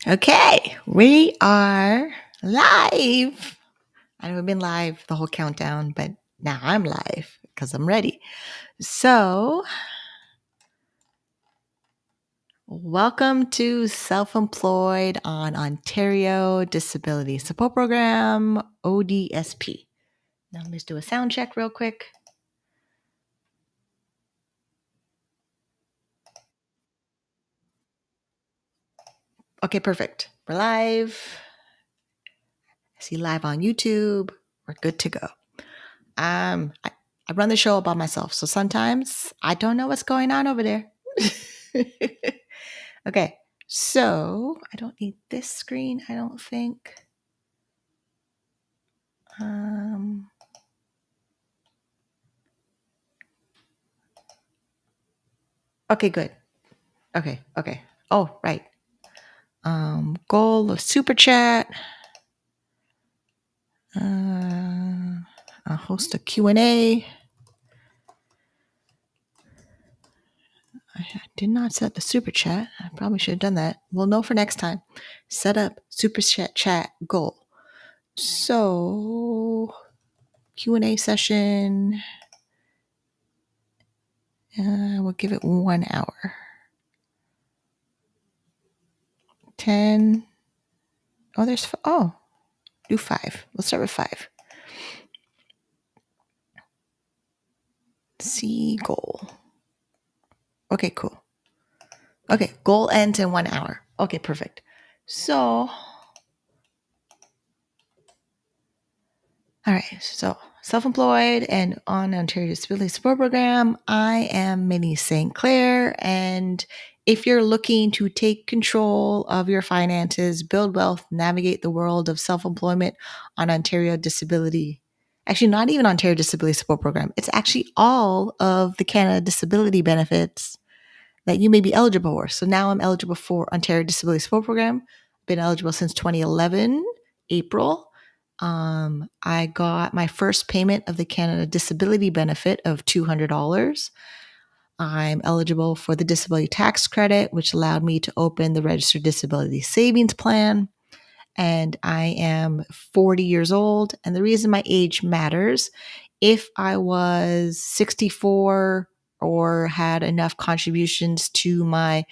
Okay, we are live. I know we've been live the whole countdown, but now I'm live because I'm ready. So, welcome to Self-Employed on Ontario Disability Support Program, ODSP. Now let's do a sound check real quick. Okay, perfect. We're live. I see live on YouTube. We're good to go. I run the show by myself, so sometimes I don't know what's going on over there. Okay, so I don't need this screen, I don't think. Okay, good. Okay. Oh, right. Goal of super chat. I'll host a Q&A. I did not set the super chat. I probably should have done that. We'll know for next time. Set up super chat goal. So Q&A session. We'll give it 1 hour. 10. Do 5. Let's start with 5. See goal. Okay, cool. Okay, goal ends in 1 hour. Okay, perfect. So, all right. So, self-employed and on Ontario Disability Support Program. I am Minnie St. Clair, and if you're looking to take control of your finances, build wealth, navigate the world of self-employment on Ontario Disability, actually not even Ontario Disability Support Program, it's actually all of the Canada Disability benefits that you may be eligible for. So now I'm eligible for Ontario Disability Support Program. Been eligible since 2011, April. I got my first payment of the Canada Disability benefit of $200. I'm eligible for the disability tax credit, which allowed me to open the registered disability savings plan. And I am 40 years old. And the reason my age matters, if I was 64 or had enough contributions to my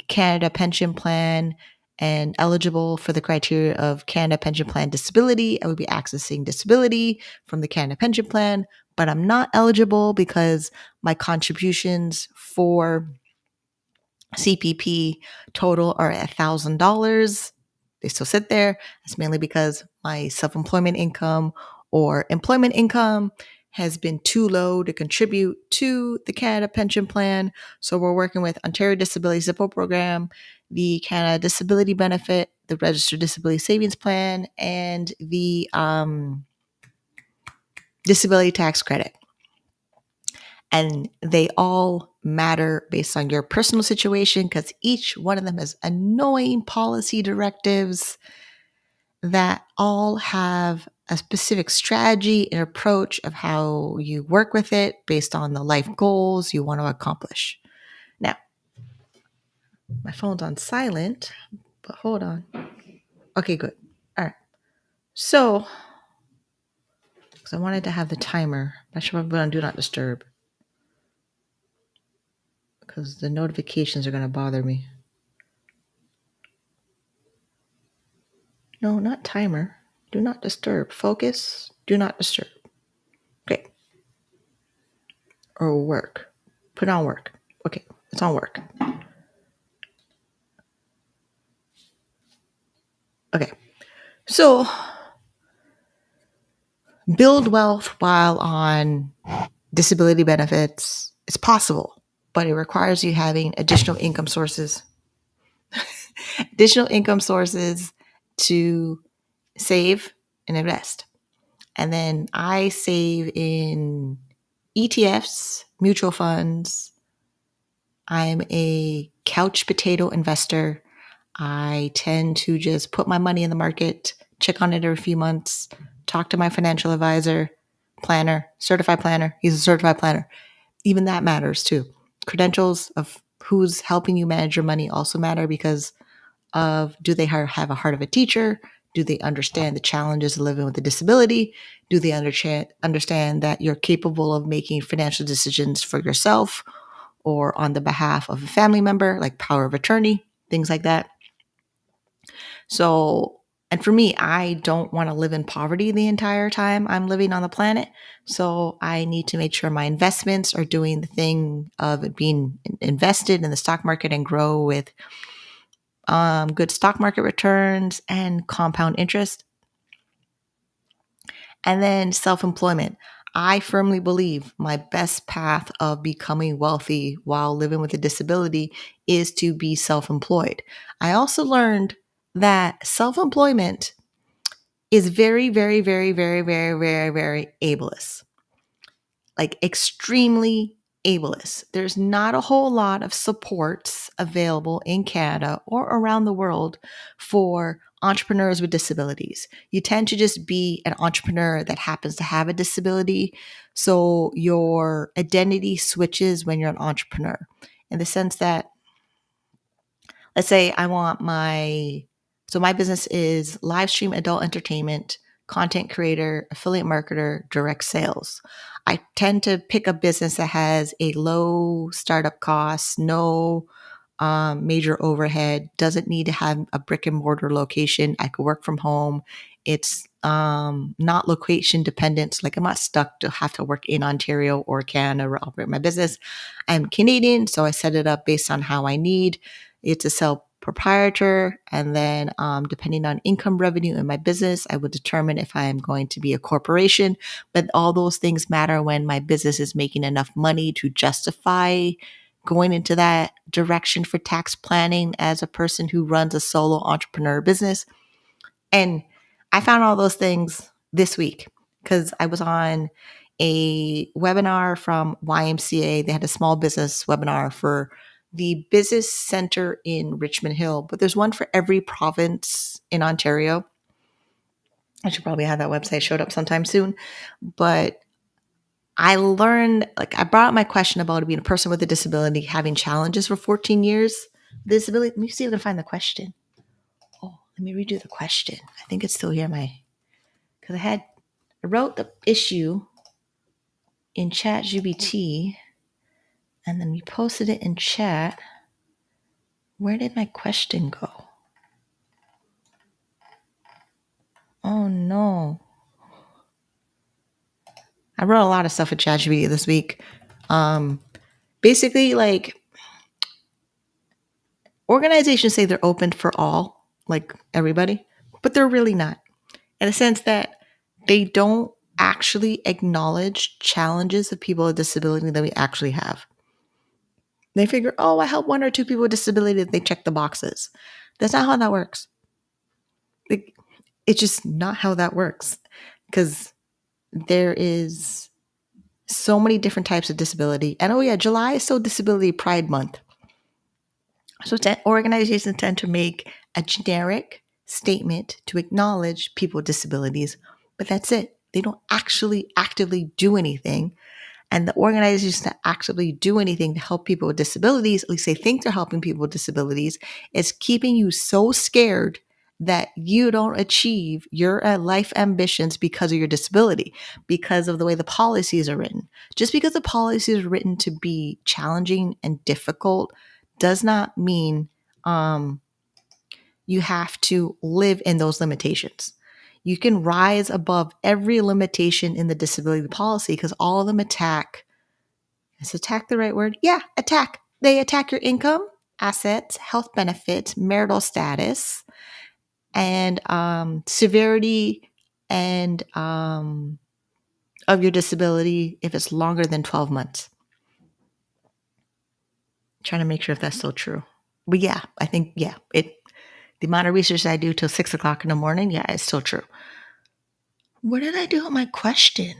Canada pension plan and eligible for the criteria of Canada Pension Plan disability, I would be accessing disability from the Canada Pension Plan, but I'm not eligible because my contributions for CPP total are $1,000. They still sit there. That's mainly because my self-employment income or employment income has been too low to contribute to the Canada Pension Plan. So we're working with Ontario Disability Support Program, the Canada Disability Benefit, the Registered Disability Savings Plan, and the Disability Tax Credit. And they all matter based on your personal situation because each one of them has annoying policy directives that all have a specific strategy and approach of how you work with it based on the life goals you want to accomplish. Now, my phone's on silent, but hold on. Okay, good. All right. So, because I wanted to have the timer, I should probably put on Do Not Disturb because the notifications are going to bother me. No, not timer. Do not disturb. Focus. Do not disturb. Okay. Or work. Put on work. Okay. It's on work. Okay. So build wealth while on disability benefits. It's possible, but it requires you having additional income sources. Additional income sources to save and invest. And then I save in ETFs, mutual funds. I'm a couch potato investor. I tend to just put my money in the market, check on it every few months, talk to my financial advisor, planner, certified planner. He's a certified planner. Even that matters too. Credentials of who's helping you manage your money also matter because of, do they have a heart of a teacher? Do they understand the challenges of living with a disability? Do they understand that you're capable of making financial decisions for yourself or on the behalf of a family member, like power of attorney, things like that? So, and for me, I don't want to live in poverty the entire time I'm living on the planet. So I need to make sure my investments are doing the thing of it being invested in the stock market and grow with good stock market returns and compound interest. And then self-employment. I firmly believe my best path of becoming wealthy while living with a disability is to be self-employed. I also learned that self-employment is very, very, very, very, very, very, very ableist, like extremely ableist. There's not a whole lot of supports available in Canada or around the world for entrepreneurs with disabilities. You tend to just be an entrepreneur that happens to have a disability. So your identity switches when you're an entrepreneur in the sense that, let's say I want my business is live stream adult entertainment, content creator, affiliate marketer, direct sales. I tend to pick a business that has a low startup cost, no major overhead, doesn't need to have a brick and mortar location. I could work from home. It's not location dependent. Like I'm not stuck to have to work in Ontario or Canada to operate my business. I'm Canadian, so I set it up based on how I need. It's a sole proprietor, and then depending on income revenue in my business, I will determine if I am going to be a corporation. But all those things matter when my business is making enough money to justify going into that direction for tax planning as a person who runs a solo entrepreneur business. And I found all those things this week because I was on a webinar from YMCA. They had a small business webinar for the business center in Richmond Hill, but there's one for every province in Ontario. I should probably have that website showed up sometime soon. But I learned, like, I brought up my question about being a person with a disability, having challenges for 14 years. Disability. Let me see if I can find the question. Oh, let me redo the question. I think it's still here. Because I wrote the issue in ChatGPT, and then we posted it in chat. Where did my question go? Oh no. I wrote a lot of stuff with ChatGPT this week. Basically, like, organizations say they're open for all, like everybody, but they're really not. In a sense that they don't actually acknowledge challenges of people with disability that we actually have. They figure, oh, I help one or two people with disability, they check the boxes. That's not how that works. It's just not how that works, because there is so many different types of disability. And oh yeah, July is still Disability Pride Month. So organizations tend to make a generic statement to acknowledge people with disabilities, but that's it. They don't actually actively do anything. And the organizations that actively do anything to help people with disabilities, at least they think they're helping people with disabilities, is keeping you so scared that you don't achieve your life ambitions because of your disability, because of the way the policies are written. Just because the policies are written to be challenging and difficult does not mean you have to live in those limitations. You can rise above every limitation in the disability policy because all of them attack. Is attack the right word? Yeah, attack. They attack your income, assets, health benefits, marital status, and severity and of your disability if it's longer than 12 months. Trying to make sure if that's still true. But yeah, I think, yeah, the amount of research I do till 6:00 in the morning, yeah, it's still true. What did I do with my question?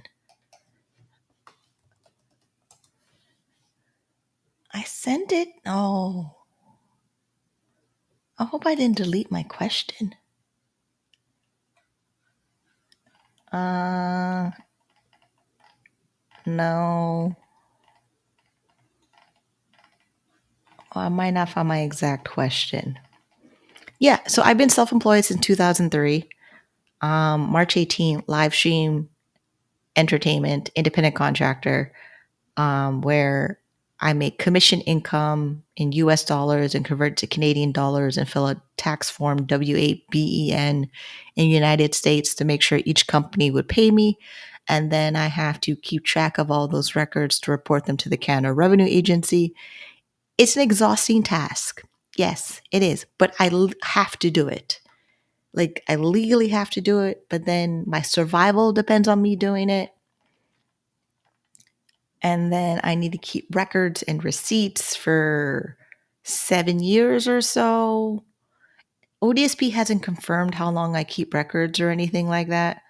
I sent it. Oh, I hope I didn't delete my question. No. I might not find my exact question. Yeah, so I've been self-employed since 2003. March 18th, live stream entertainment, independent contractor, where I make commission income in US dollars and convert to Canadian dollars and fill a tax form W8BEN in the United States to make sure each company would pay me. And then I have to keep track of all those records to report them to the Canada Revenue Agency. It's an exhausting task. Yes, it is, but have to do it. Like, I legally have to do it, but then my survival depends on me doing it. And then I need to keep records and receipts for 7 years or so. ODSP hasn't confirmed how long I keep records or anything like that,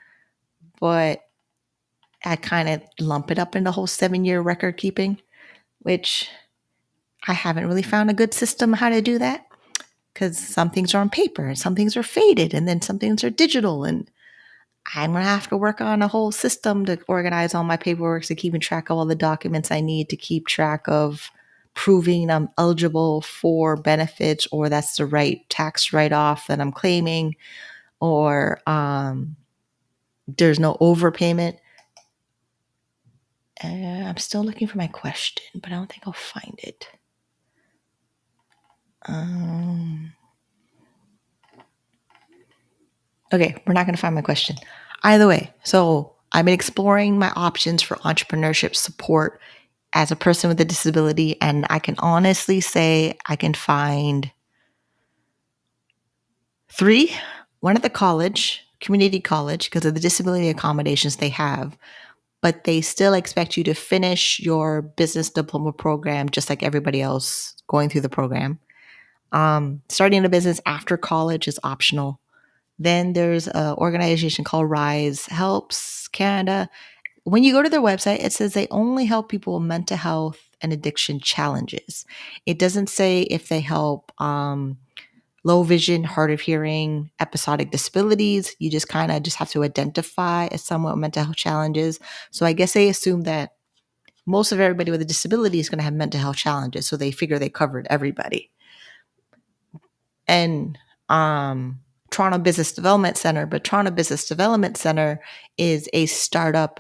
but I kind of lump it up in the whole 7 year record keeping, which I haven't really found a good system how to do that, because some things are on paper and some things are faded and then some things are digital, and I'm going to have to work on a whole system to organize all my paperwork, to keeping track of all the documents I need to keep track of proving I'm eligible for benefits, or that's the right tax write-off that I'm claiming, or there's no overpayment. I'm still looking for my question, but I don't think I'll find it. Okay, we're not going to find my question. Either way, so I've been exploring my options for entrepreneurship support as a person with a disability, and I can honestly say I can find 3. One at the college, community college, because of the disability accommodations they have, but they still expect you to finish your business diploma program just like everybody else going through the program. Starting a business after college is optional. Then there's an organization called Rise Helps Canada. When you go to their website, it says they only help people with mental health and addiction challenges. It doesn't say if they help low vision, hard of hearing, episodic disabilities. You just kind of just have to identify as someone with mental health challenges. So I guess they assume that most of everybody with a disability is going to have mental health challenges. So they figure they covered everybody. And Toronto Business Development Center, but Toronto Business Development Center is a startup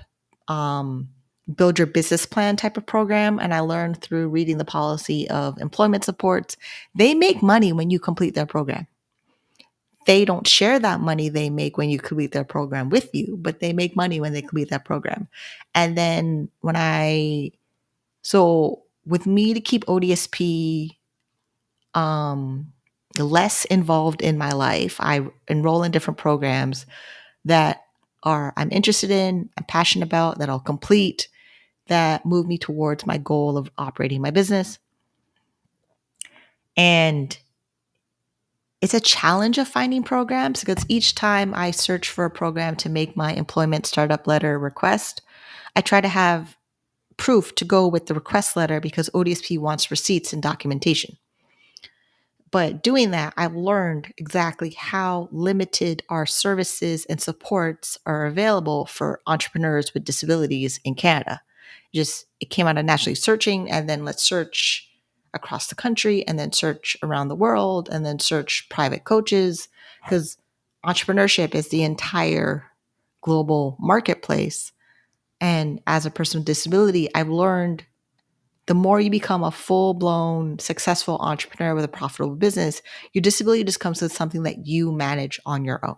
build your business plan type of program. And I learned through reading the policy of employment supports, they make money when you complete their program. They don't share that money they make when you complete their program with you, but they make money when they complete that program. And then so with me to keep ODSP less involved in my life, I enroll in different programs that I'm interested in, I'm passionate about, that I'll complete, that move me towards my goal of operating my business. And it's a challenge of finding programs, because each time I search for a program to make my employment startup letter request, I try to have proof to go with the request letter, because ODSP wants receipts and documentation. But doing that, I've learned exactly how limited our services and supports are available for entrepreneurs with disabilities in Canada. It came out of naturally searching, and then let's search across the country, and then search around the world, and then search private coaches, because entrepreneurship is the entire global marketplace. And as a person with disability, I've learned the more you become a full-blown successful entrepreneur with a profitable business, your disability just comes with something that you manage on your own.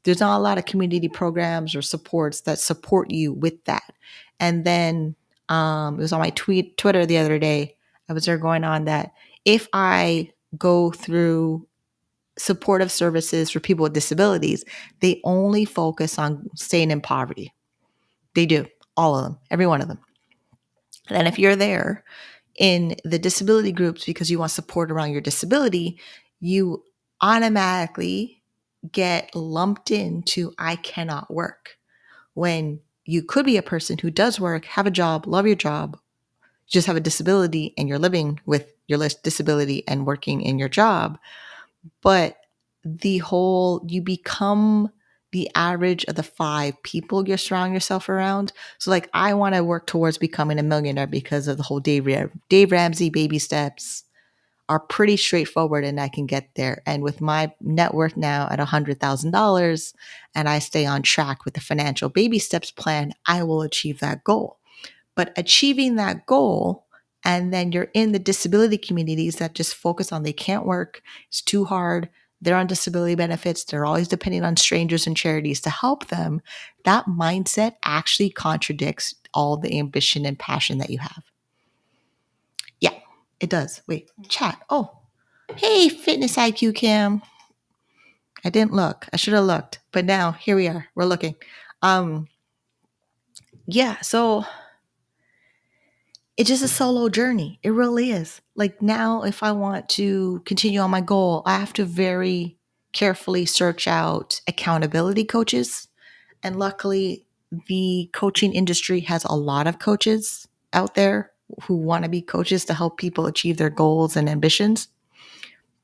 There's not a lot of community programs or supports that support you with that. And then it was on my Twitter the other day, I was there going on that if I go through supportive services for people with disabilities, they only focus on staying in poverty. They do, all of them, every one of them. And if you're there in the disability groups because you want support around your disability, you automatically get lumped into I cannot work, when you could be a person who does work, have a job, love your job, just have a disability and you're living with your disability and working in your job. But you become the average of the 5 people you're surrounding yourself around. So like, I want to work towards becoming a millionaire because of the whole Dave Ramsey baby steps, are pretty straightforward and I can get there. And with my net worth now at $100,000 and I stay on track with the financial baby steps plan, I will achieve that goal. But achieving that goal, and then you're in the disability communities that just focus on they can't work, it's too hard, they're on disability benefits, they're always depending on strangers and charities to help them, that mindset actually contradicts all the ambition and passion that you have. Yeah, it does. Wait, chat. Oh, hey, Fitness IQ Cam. I didn't look. I should have looked. But now here we are. We're looking. Um, yeah, so it's just a solo journey. It really is. Like now, if I want to continue on my goal, I have to very carefully search out accountability coaches. And luckily, the coaching industry has a lot of coaches out there who want to be coaches to help people achieve their goals and ambitions.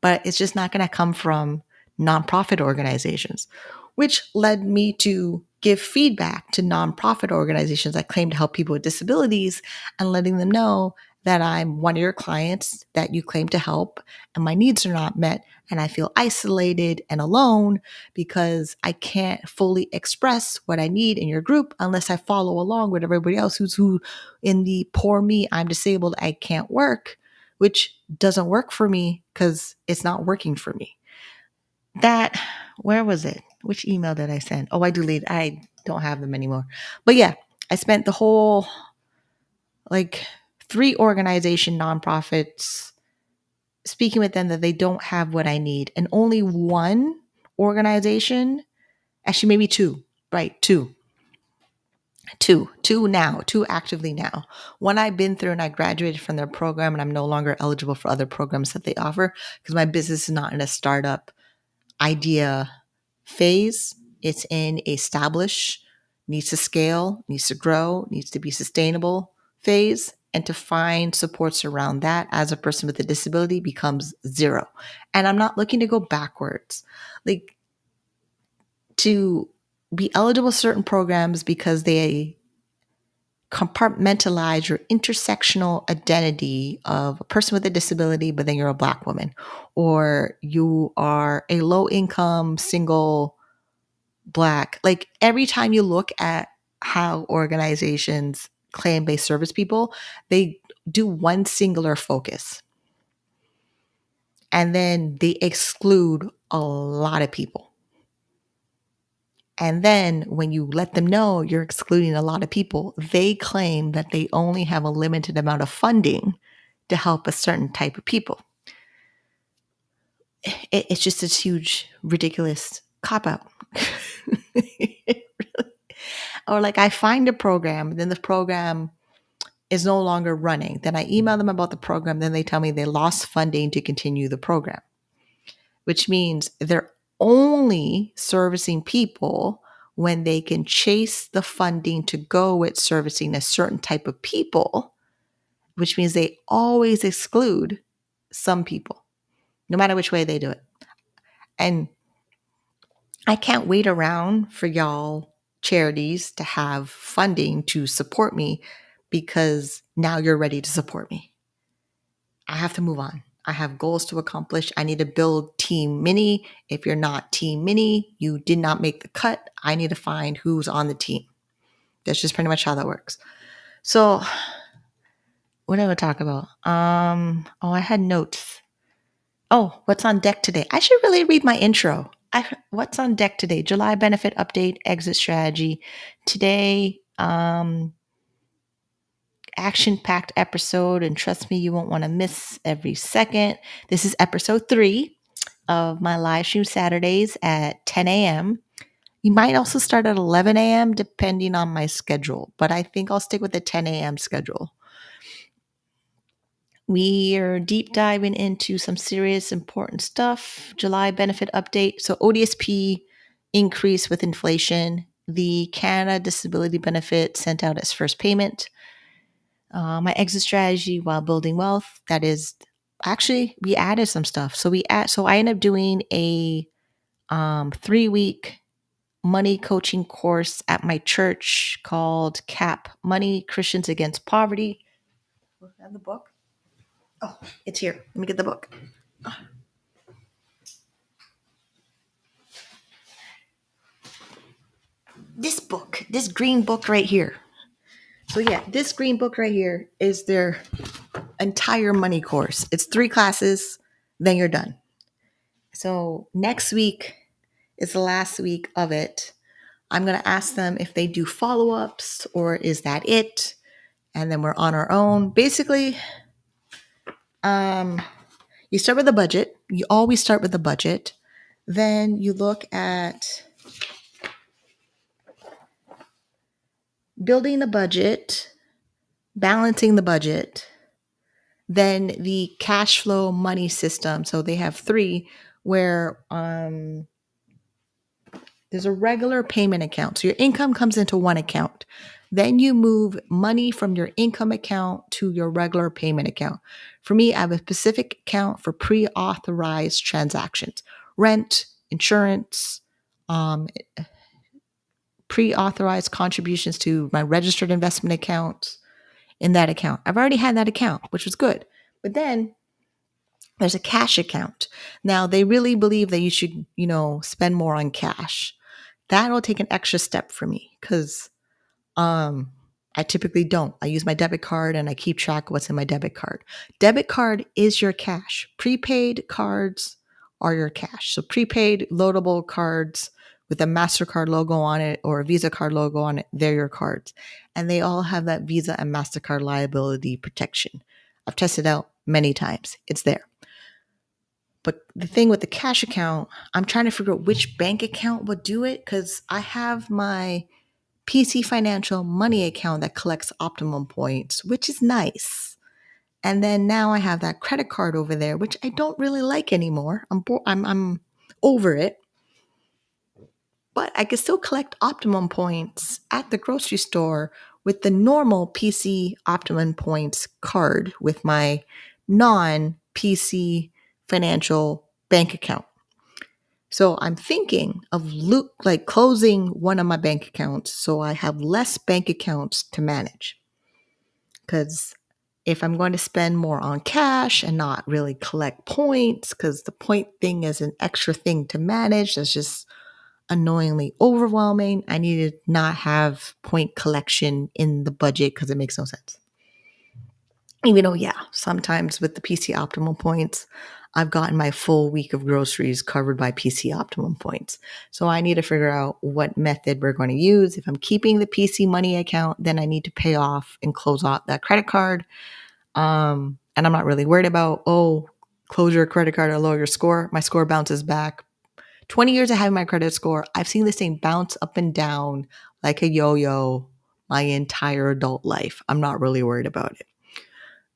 But it's just not going to come from nonprofit organizations, which led me to give feedback to nonprofit organizations that claim to help people with disabilities and letting them know that I'm one of your clients that you claim to help and my needs are not met and I feel isolated and alone because I can't fully express what I need in your group unless I follow along with everybody else who in the poor me, I'm disabled, I can't work, which doesn't work for me because it's not working for me. That, where was it? Which email did I send? Oh, I deleted. I don't have them anymore. But yeah, I spent the whole like 3 organization nonprofits speaking with them that they don't have what I need. And only one organization, actually maybe 2, right? 2 now, 2 actively now. One I've been through and I graduated from their program and I'm no longer eligible for other programs that they offer because my business is not in a startup idea phase. It's in establish, needs to scale, needs to grow, needs to be sustainable phase. And to find supports around that as a person with a disability becomes 0. And I'm not looking to go backwards. Like to be eligible to certain programs because they compartmentalize your intersectional identity of a person with a disability, but then you're a Black woman, or you are a low income, single, Black. Like every time you look at how organizations claim they service people, they do one singular focus and then they exclude a lot of people. And then when you let them know you're excluding a lot of people, they claim that they only have a limited amount of funding to help a certain type of people. It's just this huge, ridiculous cop out. Or like I find a program, then the program is no longer running. Then I email them about the program. Then they tell me they lost funding to continue the program, which means they're only servicing people when they can chase the funding to go with servicing a certain type of people, which means they always exclude some people, no matter which way they do it. And I can't wait around for y'all charities to have funding to support me because now you're ready to support me. I have to move on. I have goals to accomplish. I need to build Team Mini. If you're not Team Mini, you did not make the cut. I need to find who's on the team. That's just pretty much how that works. So what did I talk about? I had notes. Oh, what's on deck today? I should really read my intro. What's on deck today? July benefit update, exit strategy. Today, action-packed episode, and trust me, you won't want to miss every second. This is episode 3 of my live stream Saturdays at 10 a.m. You might also start at 11 a.m. depending on my schedule, but I think I'll stick with the 10 a.m. schedule. We are deep diving into some serious, important stuff. July benefit update. So ODSP increase with inflation. The Canada Disability Benefit sent out its first payment. My exit strategy while building wealth. That is actually we added some stuff. So I ended up doing a 3-week money coaching course at my church called CAP Money Christians Against Poverty. Was that the book? Oh, it's here. Let me get the book. This green book right here. So yeah, this green book right here is their entire money course. It's 3 classes, then you're done. So next week is the last week of it. I'm going to ask them if they do follow-ups or is that it? And then we're on our own. Basically, you start with a budget. You always start with a budget. Then you look at building the budget, balancing the budget, then the cash flow money system. So they have 3 where there's a regular payment account. So your income comes into one account. Then you move money from your income account to your regular payment account. For me, I have a specific account for pre-authorized transactions, rent, insurance, um, pre-authorized contributions to my registered investment account in that account. I've already had that account, which was good. But then there's a cash account. Now they really believe that you should, spend more on cash. That'll take an extra step for me because I typically don't. I use my debit card and I keep track of what's in my debit card. Debit card is your cash. Prepaid cards are your cash. So prepaid loadable cards with a MasterCard logo on it or a Visa card logo on it, they're your cards. And they all have that Visa and MasterCard liability protection. I've tested out many times. It's there. But the thing with the cash account, I'm trying to figure out which bank account would do it because I have my PC Financial money account that collects optimum points, which is nice. And then now I have that credit card over there, which I don't really like anymore. I'm over it. But I can still collect optimum points at the grocery store with the normal PC optimum points card with my non-PC financial bank account. So I'm thinking of closing one of my bank accounts so I have less bank accounts to manage. Because if I'm going to spend more on cash and not really collect points, because the point thing is an extra thing to manage, that's just annoyingly overwhelming. I need to not have point collection in the budget because it makes no sense. Even though, yeah, sometimes with the PC Optimum points, I've gotten my full week of groceries covered by PC Optimum points. So I need to figure out what method we're going to use. If I'm keeping the PC money account, then I need to pay off and close out that credit card. And I'm not really worried about, close your credit card or lower your score. My score bounces back. 20 years of having my credit score, I've seen this thing bounce up and down like a yo-yo my entire adult life. I'm not really worried about it.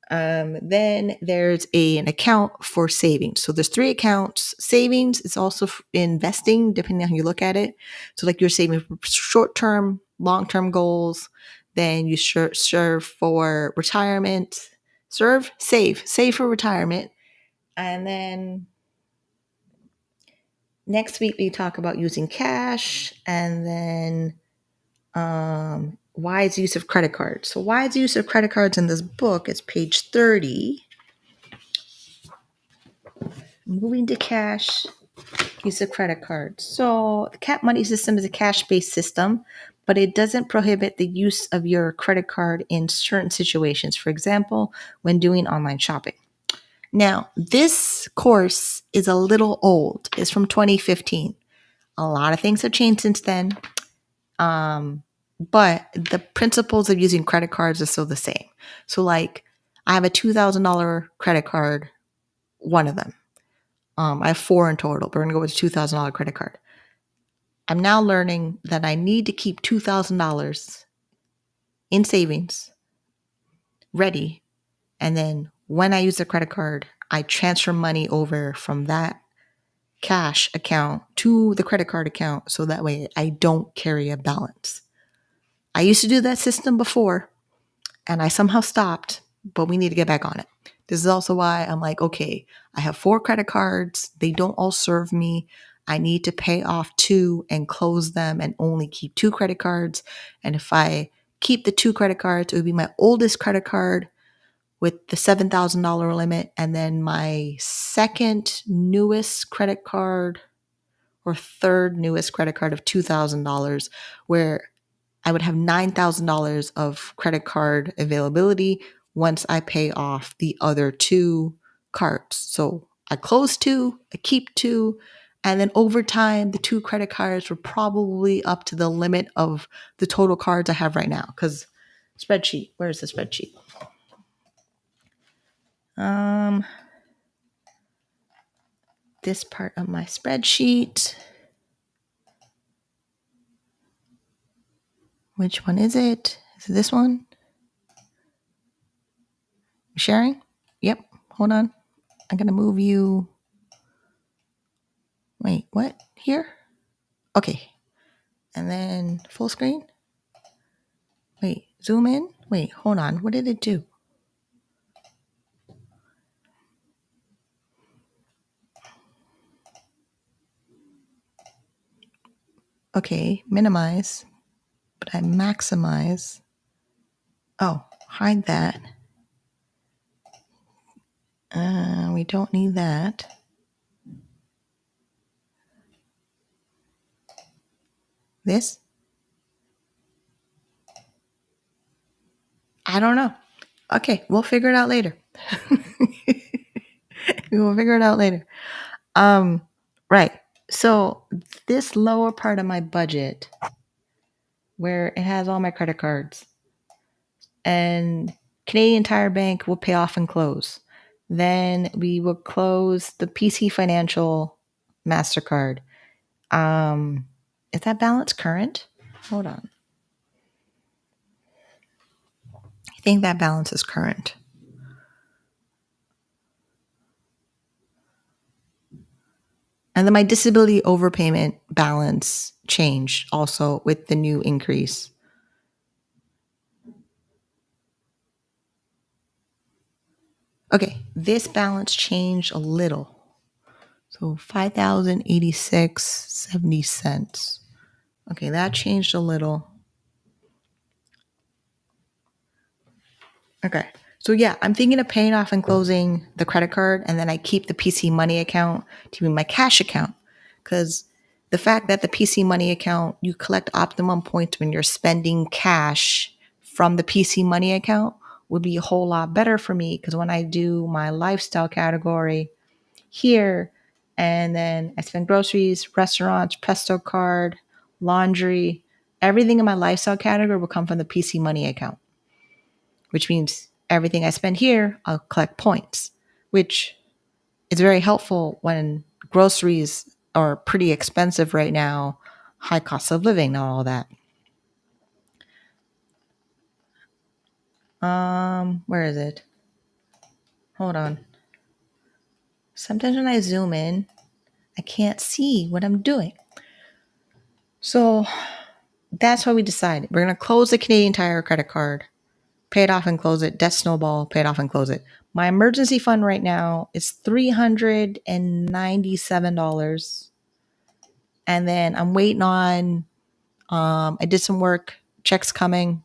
Then there's an account for savings. So there's 3 accounts. Savings is also investing, depending on how you look at it. So like you're saving for short-term, long-term goals. Then you serve for retirement. Save for retirement. And then next week we talk about using cash. And then wise use of credit cards. So wise use of credit cards in this book is page 30. Moving to cash, use of credit cards. So the CAP money system is a cash-based system, but it doesn't prohibit the use of your credit card in certain situations. For example, when doing online shopping. Now, this course is a little old. It's from 2015. A lot of things have changed since then. But the principles of using credit cards are still the same. So like I have a $2,000 credit card, one of them. I have 4 in total, but we're going to go with a $2,000 credit card. I'm now learning that I need to keep $2,000 in savings ready. And then when I use the credit card, I transfer money over from that cash account to the credit card account. So that way I don't carry a balance. I used to do that system before and I somehow stopped, but we need to get back on it. This is also why I'm like, okay, I have 4 credit cards. They don't all serve me. I need to pay off 2 and close them and only keep 2 credit cards. And if I keep the 2 credit cards, it would be my oldest credit card, with the $7,000 limit, and then my second newest credit card or third newest credit card of $2,000, where I would have $9,000 of credit card availability once I pay off the other two cards. So I close two, I keep two, and then over time, the two credit cards were probably up to the limit of the total cards I have right now. Because spreadsheet, where's the spreadsheet? This part of my spreadsheet. Which one is it? Is it this one? Sharing? Yep. Hold on. I'm going to move you. Wait, what? Here? Okay. And then full screen. Wait, zoom in. Wait, hold on. What did it do? Okay, minimize. But I maximize. Oh, hide that. We don't need that. This? I don't know. Okay, we'll figure it out later. We will figure it out later. Right. So this lower part of my budget, where it has all my credit cards, and Canadian Tire Bank will pay off and close. Then we will close the PC Financial MasterCard. Is that balance current? Hold on. I think that balance is current. And then my disability overpayment balance changed also with the new increase. Okay, this balance changed a little. So $5,086.70. Okay, that changed a little. Okay. So yeah, I'm thinking of paying off and closing the credit card, and then I keep the PC Money account to be my cash account. Because the fact that the PC Money account, you collect optimum points when you're spending cash from the PC Money account would be a whole lot better for me. Because when I do my lifestyle category here, and then I spend groceries, restaurants, Presto card, laundry, everything in my lifestyle category will come from the PC Money account, which means everything I spend here, I'll collect points, which is very helpful when groceries are pretty expensive right now, high cost of living, not all that. Where is it? Hold on. Sometimes when I zoom in, I can't see what I'm doing. So that's why we decided we're going to close the Canadian Tire credit card, pay it off and close it. Debt snowball, pay it off and close it. My emergency fund right now is $397. And then I'm waiting on, I did some work, checks coming.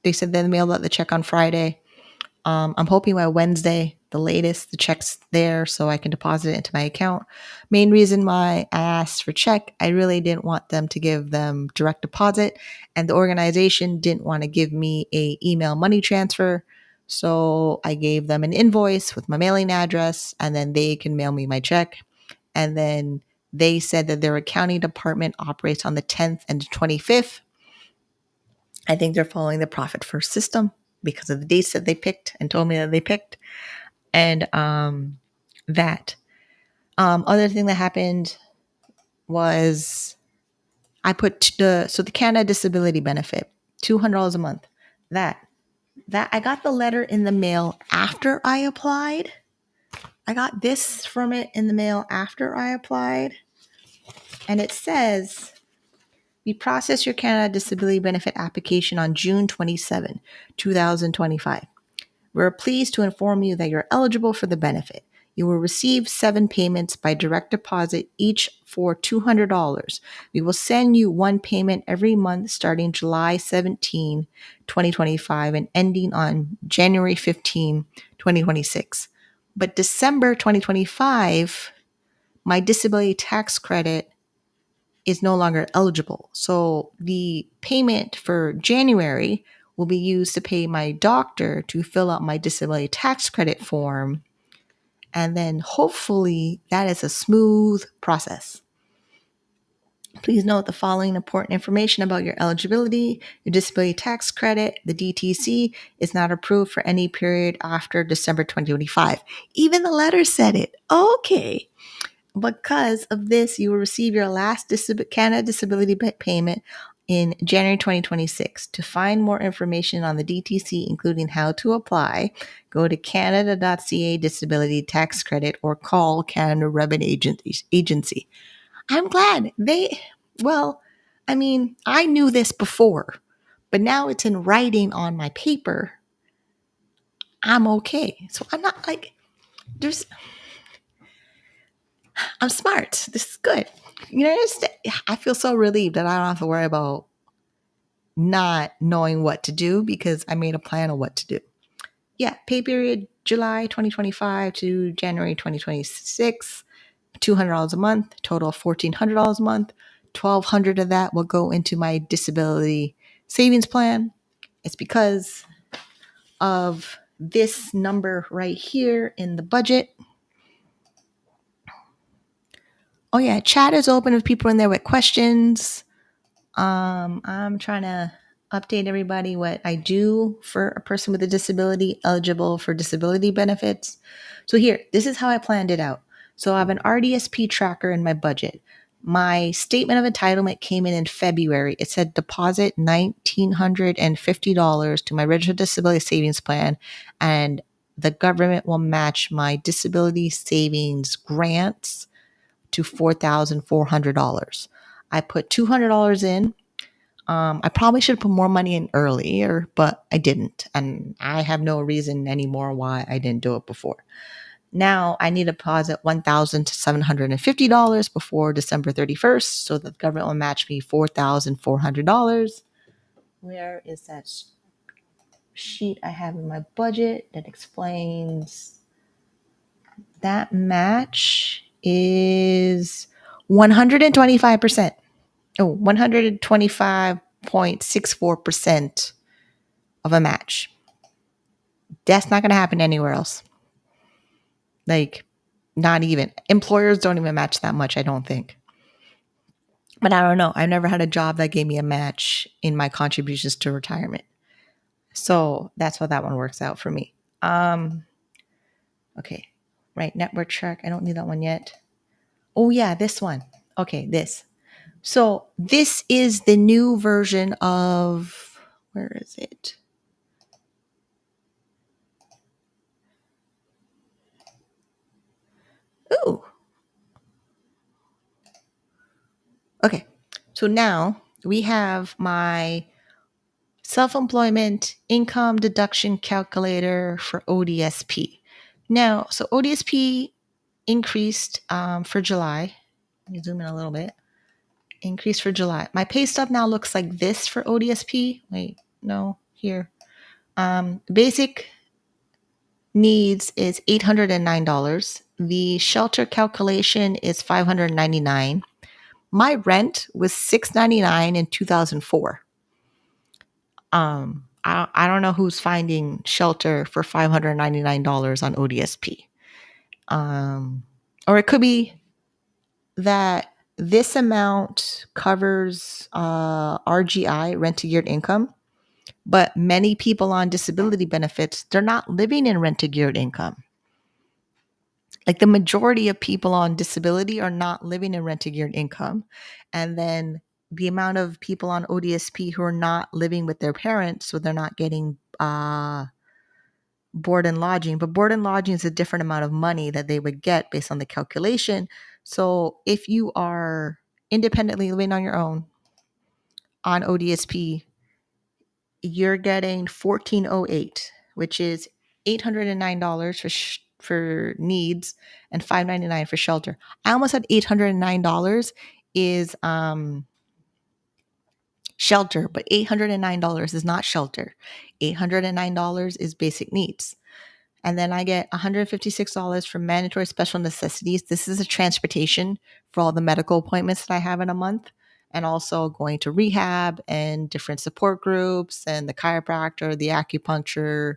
They said they mailed out the check on Friday. I'm hoping by Wednesday, the latest, the check's there so I can deposit it into my account. Main reason why I asked for check, I really didn't want them to give them direct deposit, and the organization didn't want to give me a email money transfer. So I gave them an invoice with my mailing address, and then they can mail me my check. And then they said that their accounting department operates on the 10th and the 25th. I think they're following the profit first system because of the dates that they picked and told me that they picked. And that. Other thing that happened was I put the Canada Disability Benefit, $200 a month. That I got the letter in the mail after I applied. I got this from it in the mail after I applied. And it says, we processed your Canada Disability Benefit application on June 27, 2025. We're pleased to inform you that you're eligible for the benefit. You will receive 7 payments by direct deposit, each for $200. We will send you one payment every month starting July 17, 2025 and ending on January 15, 2026. But December 2025, my disability tax credit is no longer eligible. So the payment for January will be used to pay my doctor to fill out my disability tax credit form. And then hopefully that is a smooth process. Please note the following important information about your eligibility. Your disability tax credit, the DTC, is not approved for any period after December 2025. Even the letter said it. Okay. Because of this, you will receive your last Canada disability payment in January 2026. To find more information on the DTC, including how to apply, go to canada.ca disability tax credit or call Canada Revenue Agency. I'm glad I knew this before, but now it's in writing on my paper. I'm okay. So I'm not like, I'm smart. This is good. I feel so relieved that I don't have to worry about not knowing what to do because I made a plan of what to do. Yeah, pay period July 2025 to January 2026, $200 a month, total of $1,400 a month. $1,200 of that will go into my disability savings plan. It's because of this number right here in the budget. Oh yeah, chat is open if people in there with questions. I'm trying to update everybody what I do for a person with a disability eligible for disability benefits. So here, this is how I planned it out. So I have an RDSP tracker in my budget. My statement of entitlement came in February. It said deposit $1,950 to my registered disability savings plan, and the government will match my disability savings grants to $4,400. I put $200 in. I probably should have put more money in earlier, but I didn't. And I have no reason anymore why I didn't do it before. Now I need to deposit $1,750 before December 31st so that the government will match me $4,400. Where is that sheet I have in my budget that explains that match is 125%. Oh, 125.64% of a match. That's not going to happen anywhere else. Like, not even. Employers don't even match that much, I don't think. But I don't know. I've never had a job that gave me a match in my contributions to retirement. So that's how that one works out for me. Okay. Right. Network check. I don't need that one yet. Oh, yeah. This one. Okay. This. So this is the new version of, where is it? Ooh. Okay. So now we have my self-employment income deduction calculator for ODSP. Now, so ODSP increased for July. Let me zoom in a little bit. Increased for July. My pay stub now looks like this for ODSP. Wait, no, here. Basic needs is $809. The shelter calculation is $599. My rent was $699 in 2004. I don't know who's finding shelter for $599 on ODSP. Or it could be that this amount covers RGI, rent to geared income, but many people on disability benefits, they're not living in rent to geared income. Like the majority of people on disability are not living in rent to geared income. And then the amount of people on ODSP who are not living with their parents, so they're not getting board and lodging. But board and lodging is a different amount of money that they would get based on the calculation. So if you are independently living on your own on ODSP, you're getting $1,408, which is $809 for needs and $5.99 for shelter. I almost had $809 is shelter, but $809 is not shelter. $809 is basic needs. And then I get $156 for mandatory special necessities. This is a transportation for all the medical appointments that I have in a month, and also going to rehab and different support groups and the chiropractor, the acupuncture,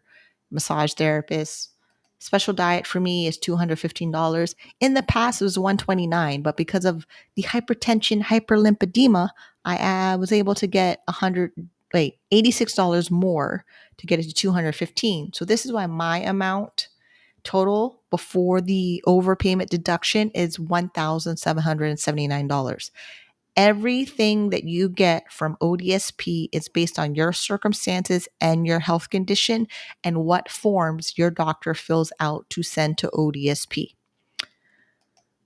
massage therapist. Special diet for me is $215. In the past, it was $129, but because of the hypertension, hyperlipidemia, I was able to get $86 more to get it to 215. So this is why my amount total before the overpayment deduction is $1,779. Everything that you get from ODSP is based on your circumstances and your health condition and what forms your doctor fills out to send to ODSP.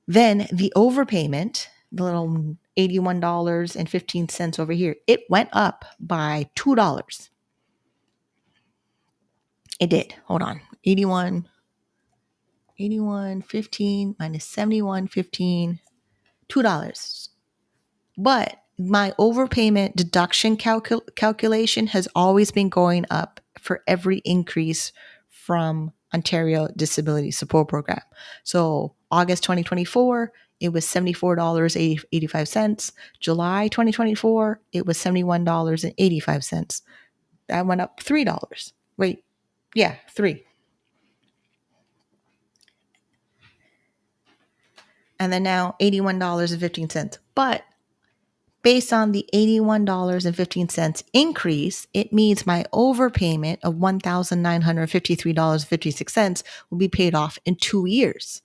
Then the overpayment, the little $81.15 over here, it went up by $2. It did. Hold on. 81.15 minus 71.15, $2. But my overpayment deduction calculation has always been going up for every increase from Ontario Disability Support Program. So August 2024, it was $74.85. July 2024, it was $71.85. That went up $3. Wait, yeah, 3. And then now $81.15. But based on the $81.15 increase, it means my overpayment of $1,953.56 will be paid off in 2 years.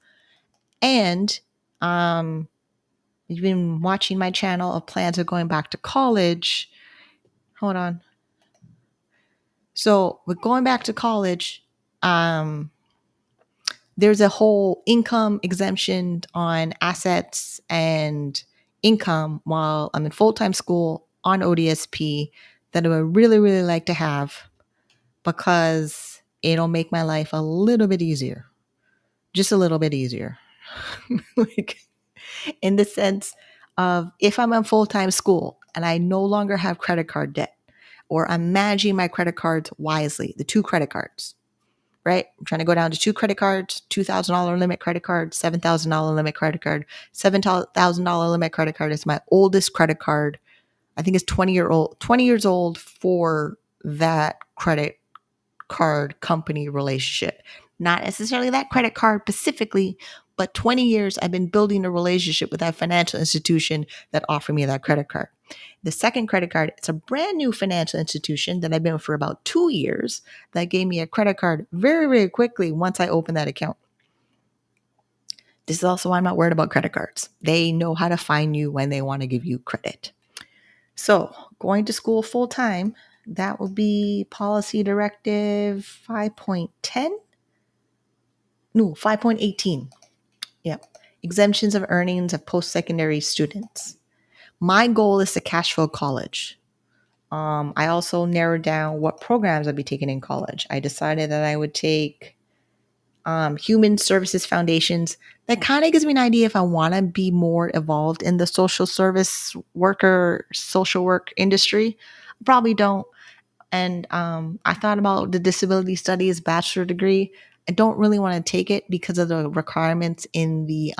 And you've been watching my channel of plans of going back to college. Hold on. So with going back to college, there's a whole income exemption on assets and income while I'm in full-time school on ODSP that I would really, really like to have because it'll make my life a little bit easier. Just a little bit easier. Like in the sense of if I'm in full-time school and I no longer have credit card debt, or I'm managing my credit cards wisely, the 2 credit cards, right? I'm trying to go down to 2 credit cards, $2,000 limit credit card, $7,000 limit credit card. $7,000 limit credit card is my oldest credit card. I think it's 20 years old for that credit card company relationship. Not necessarily that credit card specifically, but 20 years I've been building a relationship with that financial institution that offered me that credit card. The second credit card, it's a brand new financial institution that I've been with for about 2 years that gave me a credit card very, very quickly once I opened that account. This is also why I'm not worried about credit cards. They know how to find you when they want to give you credit. So going to school full time, that will be policy directive 5.10. No, 5.18. Yep. Exemptions of earnings of post-secondary students. My goal is to cash flow college. I also narrowed down what programs I'd be taking in college. I decided that I would take human services foundations. That kind of gives me an idea if I want to be more involved in the social service worker, social work industry. I probably don't. And I thought about the disability studies bachelor degree. I don't really want to take it because of the requirements in the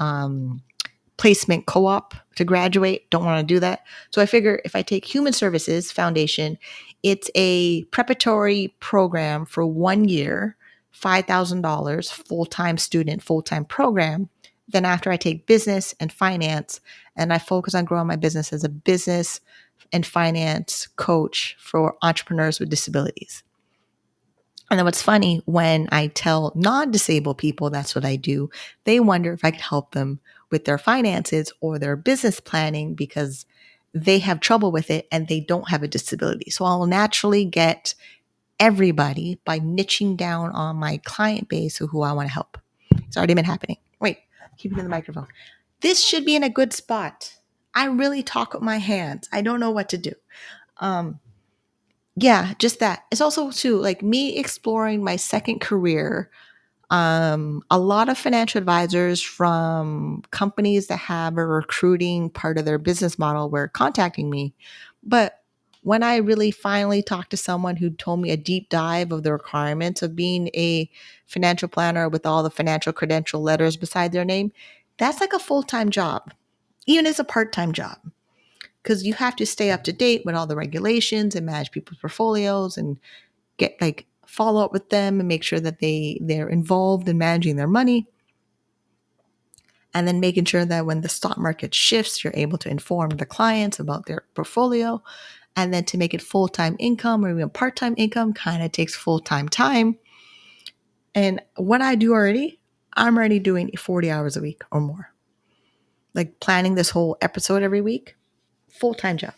placement co-op to graduate. Don't want to do that. So I figure if I take human services foundation, it's a preparatory program for 1 year, $5,000, full-time student, full-time program. Then after I take business and finance, and I focus on growing my business as a business and finance coach for entrepreneurs with disabilities. And then what's funny, when I tell non-disabled people that's what I do, they wonder if I can help them with their finances or their business planning because they have trouble with it and they don't have a disability. So I'll naturally get everybody by niching down on my client base who I want to help. It's already been happening. Wait, keep it in the microphone. This should be in a good spot. I really talk with my hands. I don't know what to do. Yeah, just that. It's also too like me exploring my second career A lot of financial advisors from companies that have a recruiting part of their business model were contacting me. But when I really finally talked to someone who told me a deep dive of the requirements of being a financial planner with all the financial credential letters beside their name, that's like a full time job, even as a part time job, because you have to stay up to date with all the regulations and manage people's portfolios and get like follow up with them and make sure that they're involved in managing their money, and then making sure that when the stock market shifts, you're able to inform the clients about their portfolio. And then to make it full-time income or even part-time income kind of takes full-time time. And what I do already, I'm already doing 40 hours a week or more. Like planning this whole episode every week, full-time job.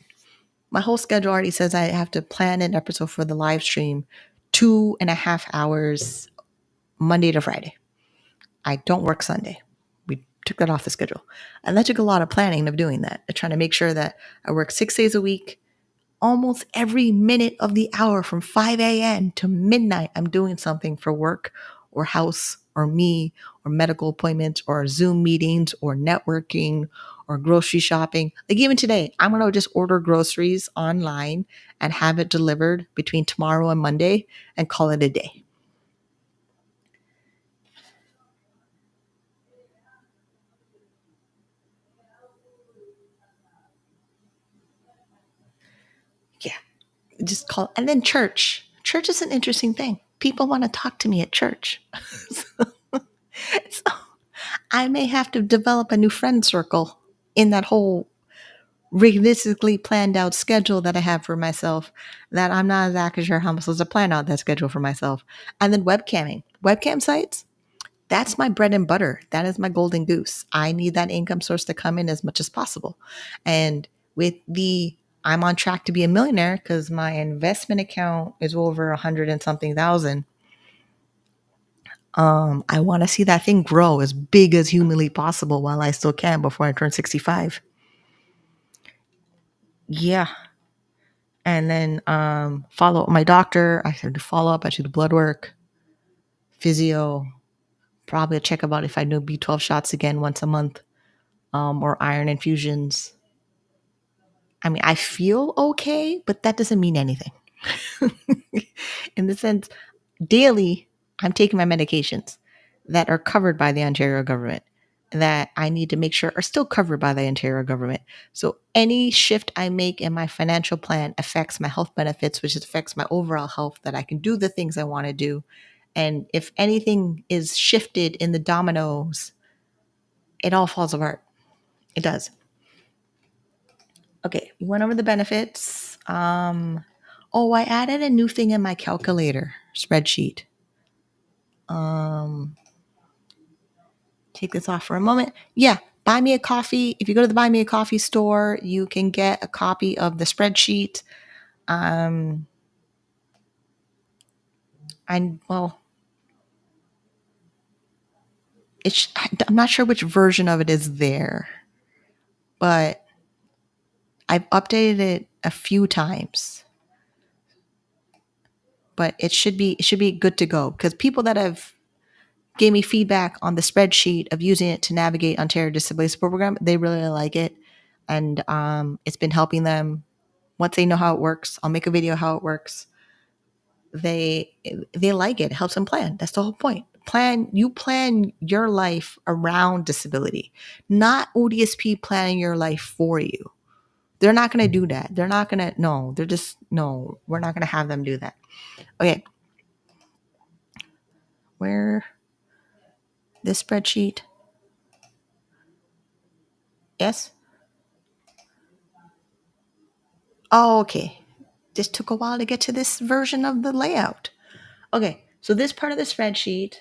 My whole schedule already says I have to plan an episode for the live stream 2.5 hours Monday to Friday. I don't work Sunday. We took that off the schedule. And that took a lot of planning of doing that, trying to make sure that I work 6 days a week. Almost every minute of the hour from 5 a.m. to midnight, I'm doing something for work or house or me or medical appointments or Zoom meetings or networking or grocery shopping. Like even today, I'm going to just order groceries online and have it delivered between tomorrow and Monday and call it a day. Yeah. Just call. And then church is an interesting thing. People want to talk to me at church. So I may have to develop a new friend circle in that whole realistically planned out schedule that I have for myself, that I'm not exactly sure how I'm supposed to plan out that schedule for myself. And then webcam sites, that's my bread and butter. That is my golden goose. I need that income source to come in as much as possible. And with I'm on track to be a millionaire because my investment account is over 100 and something thousand. I want to see that thing grow as big as humanly possible while I still can before I turn 65. Yeah. And then follow up my doctor. I have to follow up. I should do blood work, physio, probably a check about if I do B12 shots again once a month, or iron infusions. I mean, I feel okay, but that doesn't mean anything. In the sense, daily, I'm taking my medications that are covered by the Ontario government, that I need to make sure are still covered by the Ontario government. So any shift I make in my financial plan affects my health benefits, which affects my overall health, that I can do the things I want to do. And if anything is shifted in the dominoes, it all falls apart. It does. Okay, we went over the benefits. I added a new thing in my calculator spreadsheet. Take this off for a moment. Yeah, buy me a coffee. If you go to the buy me a coffee store, you can get a copy of the spreadsheet. Um, and well, I'm not sure which version of it is there, but I've updated it a few times. But it should be good to go, because people that have gave me feedback on the spreadsheet of using it to navigate Ontario Disability Support Program, they really like it, and it's been helping them. Once they know how it works, I'll make a video how it works. They like it. It helps them plan. That's the whole point. Plan your life around disability, not ODSP planning your life for you. They're not going to do that. They're not going to. No, they're just no. We're not going to have them do that. Okay, where this spreadsheet? Yes. Oh, okay. This took a while to get to this version of the layout. Okay, so this part of the spreadsheet,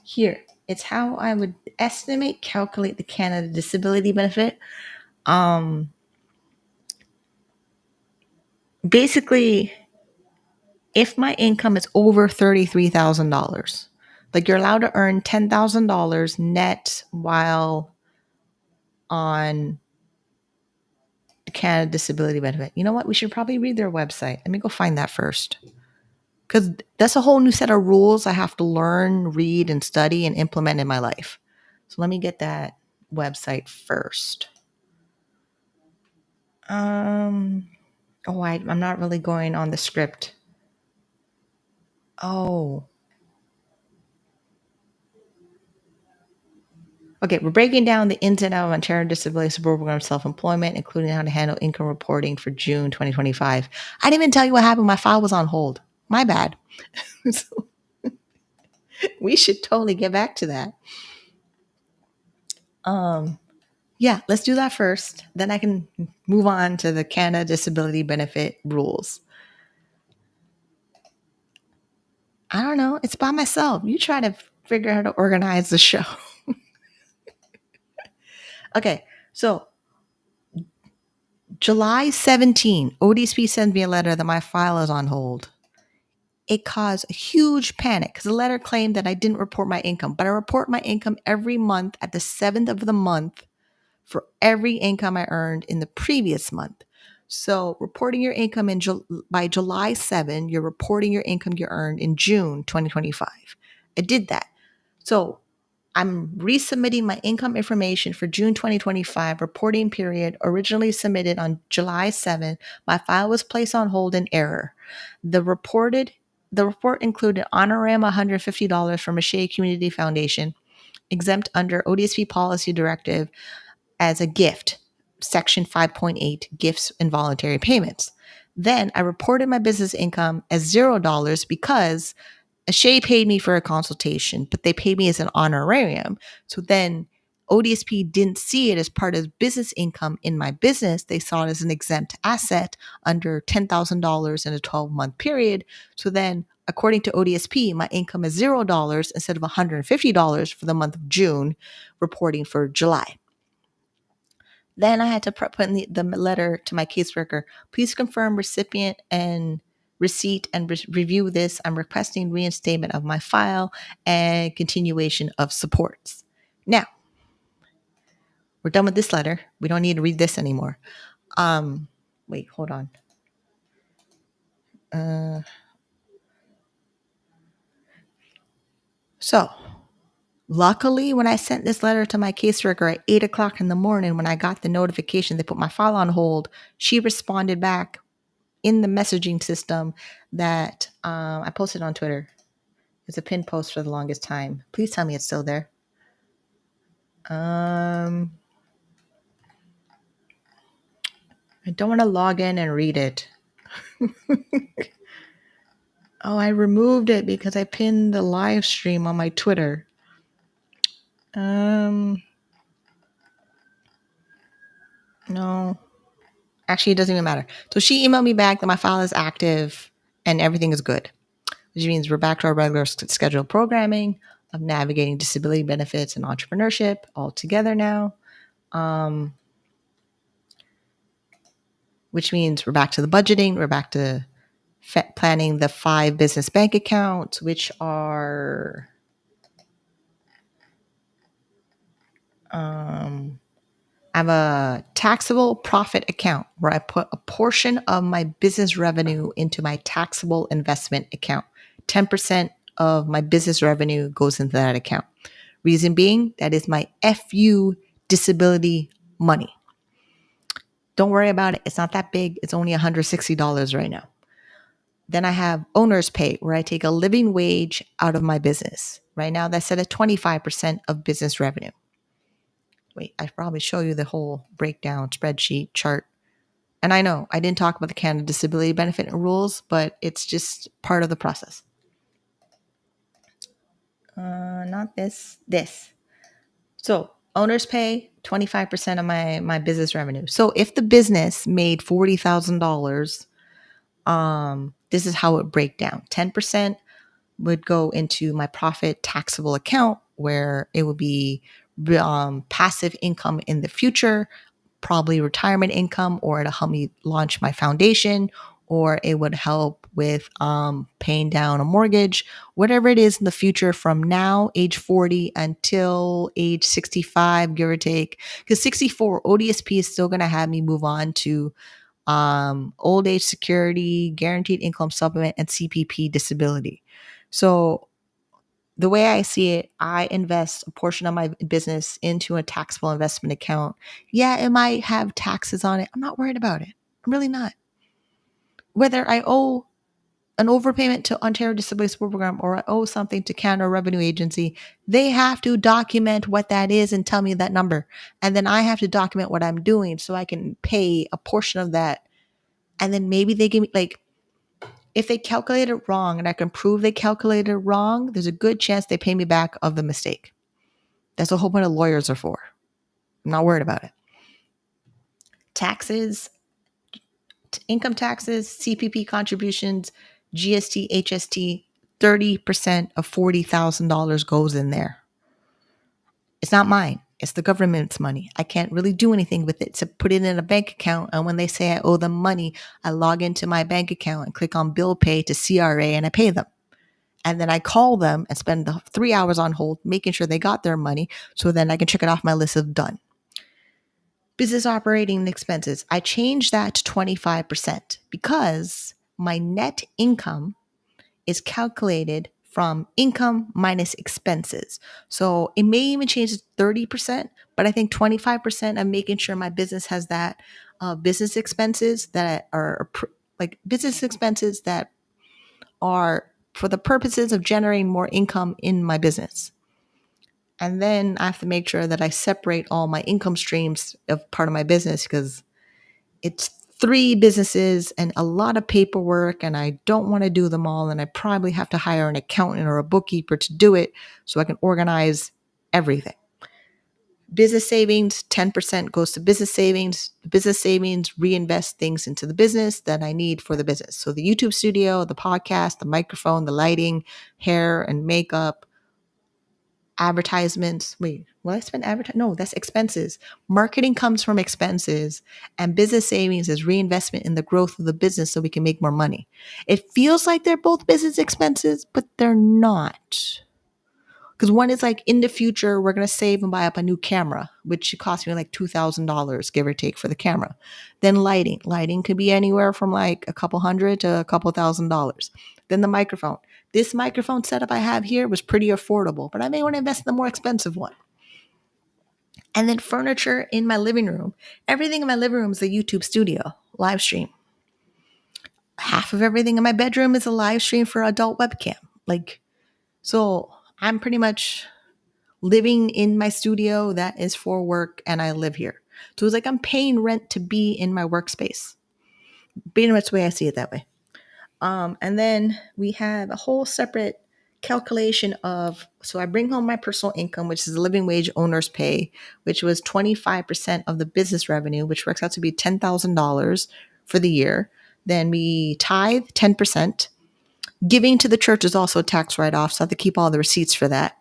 here, it's how I would calculate the Canada Disability Benefit. Basically, if my income is over $33,000, like you're allowed to earn $10,000 net while on the Canada Disability Benefit. You know what? We should probably read their website. Let me go find that first. because that's a whole new set of rules I have to learn, read, and study and implement in my life. So let me get that website first. I'm not really going on the script. Oh, okay. We're breaking down the ins and outs of Ontario Disability Support Program self-employment, including how to handle income reporting for June 2025. I didn't even tell you what happened. My file was on hold. My bad. So we should totally get back to that. Yeah, let's do that first. Then I can move on to the Canada Disability Benefit rules. I don't know. It's by myself. You try to figure out how to organize the show. Okay, so July 17, ODSP sends me a letter that my file is on hold. It caused a huge panic because the letter claimed that I didn't report my income, but I report my income every month at the 7th of the month for every income I earned in the previous month. So reporting your income by July 7, you're reporting your income you earned in June 2025. I did that. So I'm resubmitting my income information for June 2025 reporting period originally submitted on July 7. My file was placed on hold in error. The report included honorarium $150 from Shea Community Foundation, exempt under ODSP policy directive as a gift, section 5.8, gifts and voluntary payments. Then I reported my business income as $0 because Shay paid me for a consultation, but they paid me as an honorarium. So then ODSP didn't see it as part of business income in my business. They saw it as an exempt asset under $10,000 in a 12-month period. So then, according to ODSP, my income is $0 instead of $150 for the month of June, reporting for July. Then I had to put in the letter to my caseworker, please confirm recipient and receipt and review this. I'm requesting reinstatement of my file and continuation of supports. Now, we're done with this letter. We don't need to read this anymore. Wait, hold on. So, luckily, when I sent this letter to my caseworker at 8 o'clock in the morning, when I got the notification they put my file on hold, she responded back in the messaging system that I posted on Twitter. It's a pinned post for the longest time. Please tell me it's still there. I don't want to log in and read it. Oh, I removed it because I pinned the live stream on my Twitter. No. Actually, it doesn't even matter. So she emailed me back that my file is active and everything is good, which means we're back to our regular scheduled programming of navigating disability benefits and entrepreneurship all together now. Which means we're back to the budgeting. We're back to planning the 5 business bank accounts, which are I have a taxable profit account where I put a portion of my business revenue into my taxable investment account. 10% of my business revenue goes into that account. Reason being, that is my FU disability money. Don't worry about it. It's not that big. It's only $160 right now. Then I have owner's pay, where I take a living wage out of my business. Right now, that's set at 25% of business revenue. Wait, I probably show you the whole breakdown spreadsheet chart. And I know I didn't talk about the Canada Disability Benefit rules, but it's just part of the process. Not this. So owner's pay, 25% of my business revenue. So if the business made $40,000, this is how it break down. 10% would go into my profit taxable account, where it would be passive income in the future, probably retirement income, or it'll help me launch my foundation, or it would help with paying down a mortgage, whatever it is in the future from now, age 40, until age 65, give or take. Because 64, ODSP is still going to have me move on to old age security, guaranteed income supplement, and CPP disability. So the way I see it, I invest a portion of my business into a taxable investment account. Yeah, it might have taxes on it. I'm not worried about it. I'm really not. Whether I owe an overpayment to Ontario Disability Support Program or I owe something to Canada Revenue Agency, they have to document what that is and tell me that number. And then I have to document what I'm doing so I can pay a portion of that. And then maybe they give me, like, if they calculate it wrong and I can prove they calculated it wrong, there's a good chance they pay me back of the mistake. That's what a whole bunch of lawyers are for. I'm not worried about it. Taxes, income taxes, CPP contributions, GST, HST, 30% of $40,000 goes in there. It's not mine. It's the government's money. I can't really do anything with it except put it in a bank account. And when they say I owe them money, I log into my bank account and click on bill pay to CRA and I pay them. And then I call them and spend the 3 hours on hold making sure they got their money so then I can check it off my list of done. Business operating expenses. I changed that to 25% because my net income is calculated from income minus expenses. So it may even change to 30%, but I think 25% I'm making sure my business has that business expenses that are business expenses that are for the purposes of generating more income in my business. And then I have to make sure that I separate all my income streams of part of my business because it's 3 businesses and a lot of paperwork and I don't want to do them all. And I probably have to hire an accountant or a bookkeeper to do it so I can organize everything. Business savings, 10% goes to business savings. The business savings reinvest things into the business that I need for the business. So the YouTube studio, the podcast, the microphone, the lighting, hair and makeup, advertisements. Wait, will I spend No, that's expenses. Marketing comes from expenses and business savings is reinvestment in the growth of the business so we can make more money. It feels like they're both business expenses, but they're not. Because one is like in the future, we're going to save and buy up a new camera, which cost me like $2,000, give or take, for the camera. Then lighting. Lighting could be anywhere from like a couple hundred to a couple $1,000s. Then the microphone. This microphone setup I have here was pretty affordable, but I may want to invest in the more expensive one. And then furniture in my living room. Everything in my living room is a YouTube studio, live stream. Half of everything in my bedroom is a live stream for adult webcam. So I'm pretty much living in my studio that is for work and I live here. So it's like I'm paying rent to be in my workspace. Pretty much the way I see it that way. And then we have a whole separate calculation so I bring home my personal income, which is the living wage owner's pay, which was 25% of the business revenue, which works out to be $10,000 for the year. Then we tithe 10%. Giving to the church is also a tax write-off, so I have to keep all the receipts for that.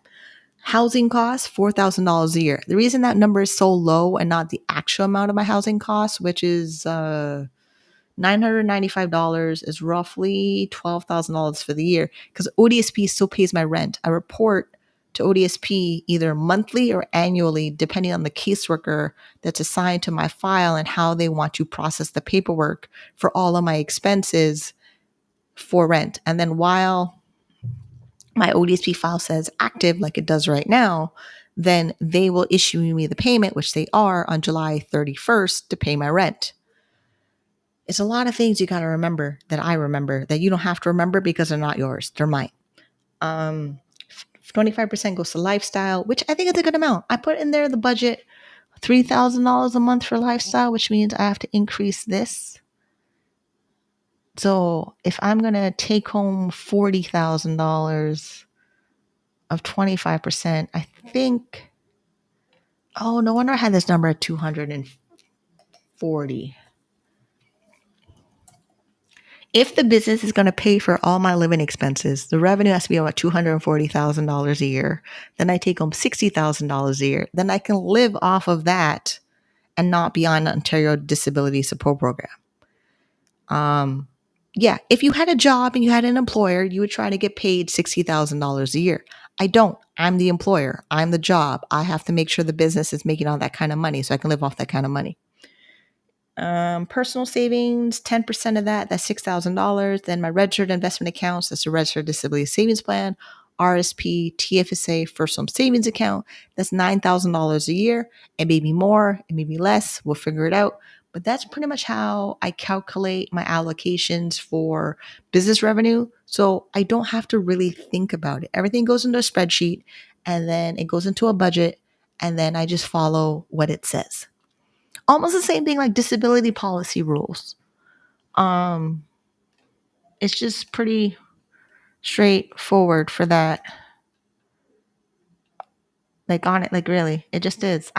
Housing costs, $4,000 a year. The reason that number is so low and not the actual amount of my housing costs, which is $995, is roughly $12,000 for the year because ODSP still pays my rent. I report to ODSP either monthly or annually, depending on the caseworker that's assigned to my file and how they want to process the paperwork for all of my expenses for rent. And then while my ODSP file says active like it does right now, then they will issue me the payment, which they are on July 31st to pay my rent. It's a lot of things you got to remember that I remember that you don't have to remember because they're not yours. They're mine. 25% goes to lifestyle, which I think is a good amount. I put in there the budget, $3,000 a month for lifestyle, which means I have to increase this. So if I'm going to take home $40,000 of 25%, I think, oh, no wonder I had this number at 240. If the business is going to pay for all my living expenses, the revenue has to be about $240,000 a year. Then I take home $60,000 a year. Then I can live off of that and not be on Ontario Disability Support Program. Yeah, if you had a job and you had an employer, you would try to get paid $60,000 a year. I don't. I'm the employer. I'm the job. I have to make sure the business is making all that kind of money so I can live off that kind of money. Personal savings, 10% of that, that's $6,000. Then my registered investment accounts, that's a registered disability savings plan, RSP, TFSA, first home savings account, that's $9,000 a year. It may be more, it may be less, we'll figure it out. But that's pretty much how I calculate my allocations for business revenue. So I don't have to really think about it. Everything goes into a spreadsheet and then it goes into a budget and then I just follow what it says. Almost the same thing like disability policy rules. Um, it's just pretty straightforward for that. Like on it, like really, it just is.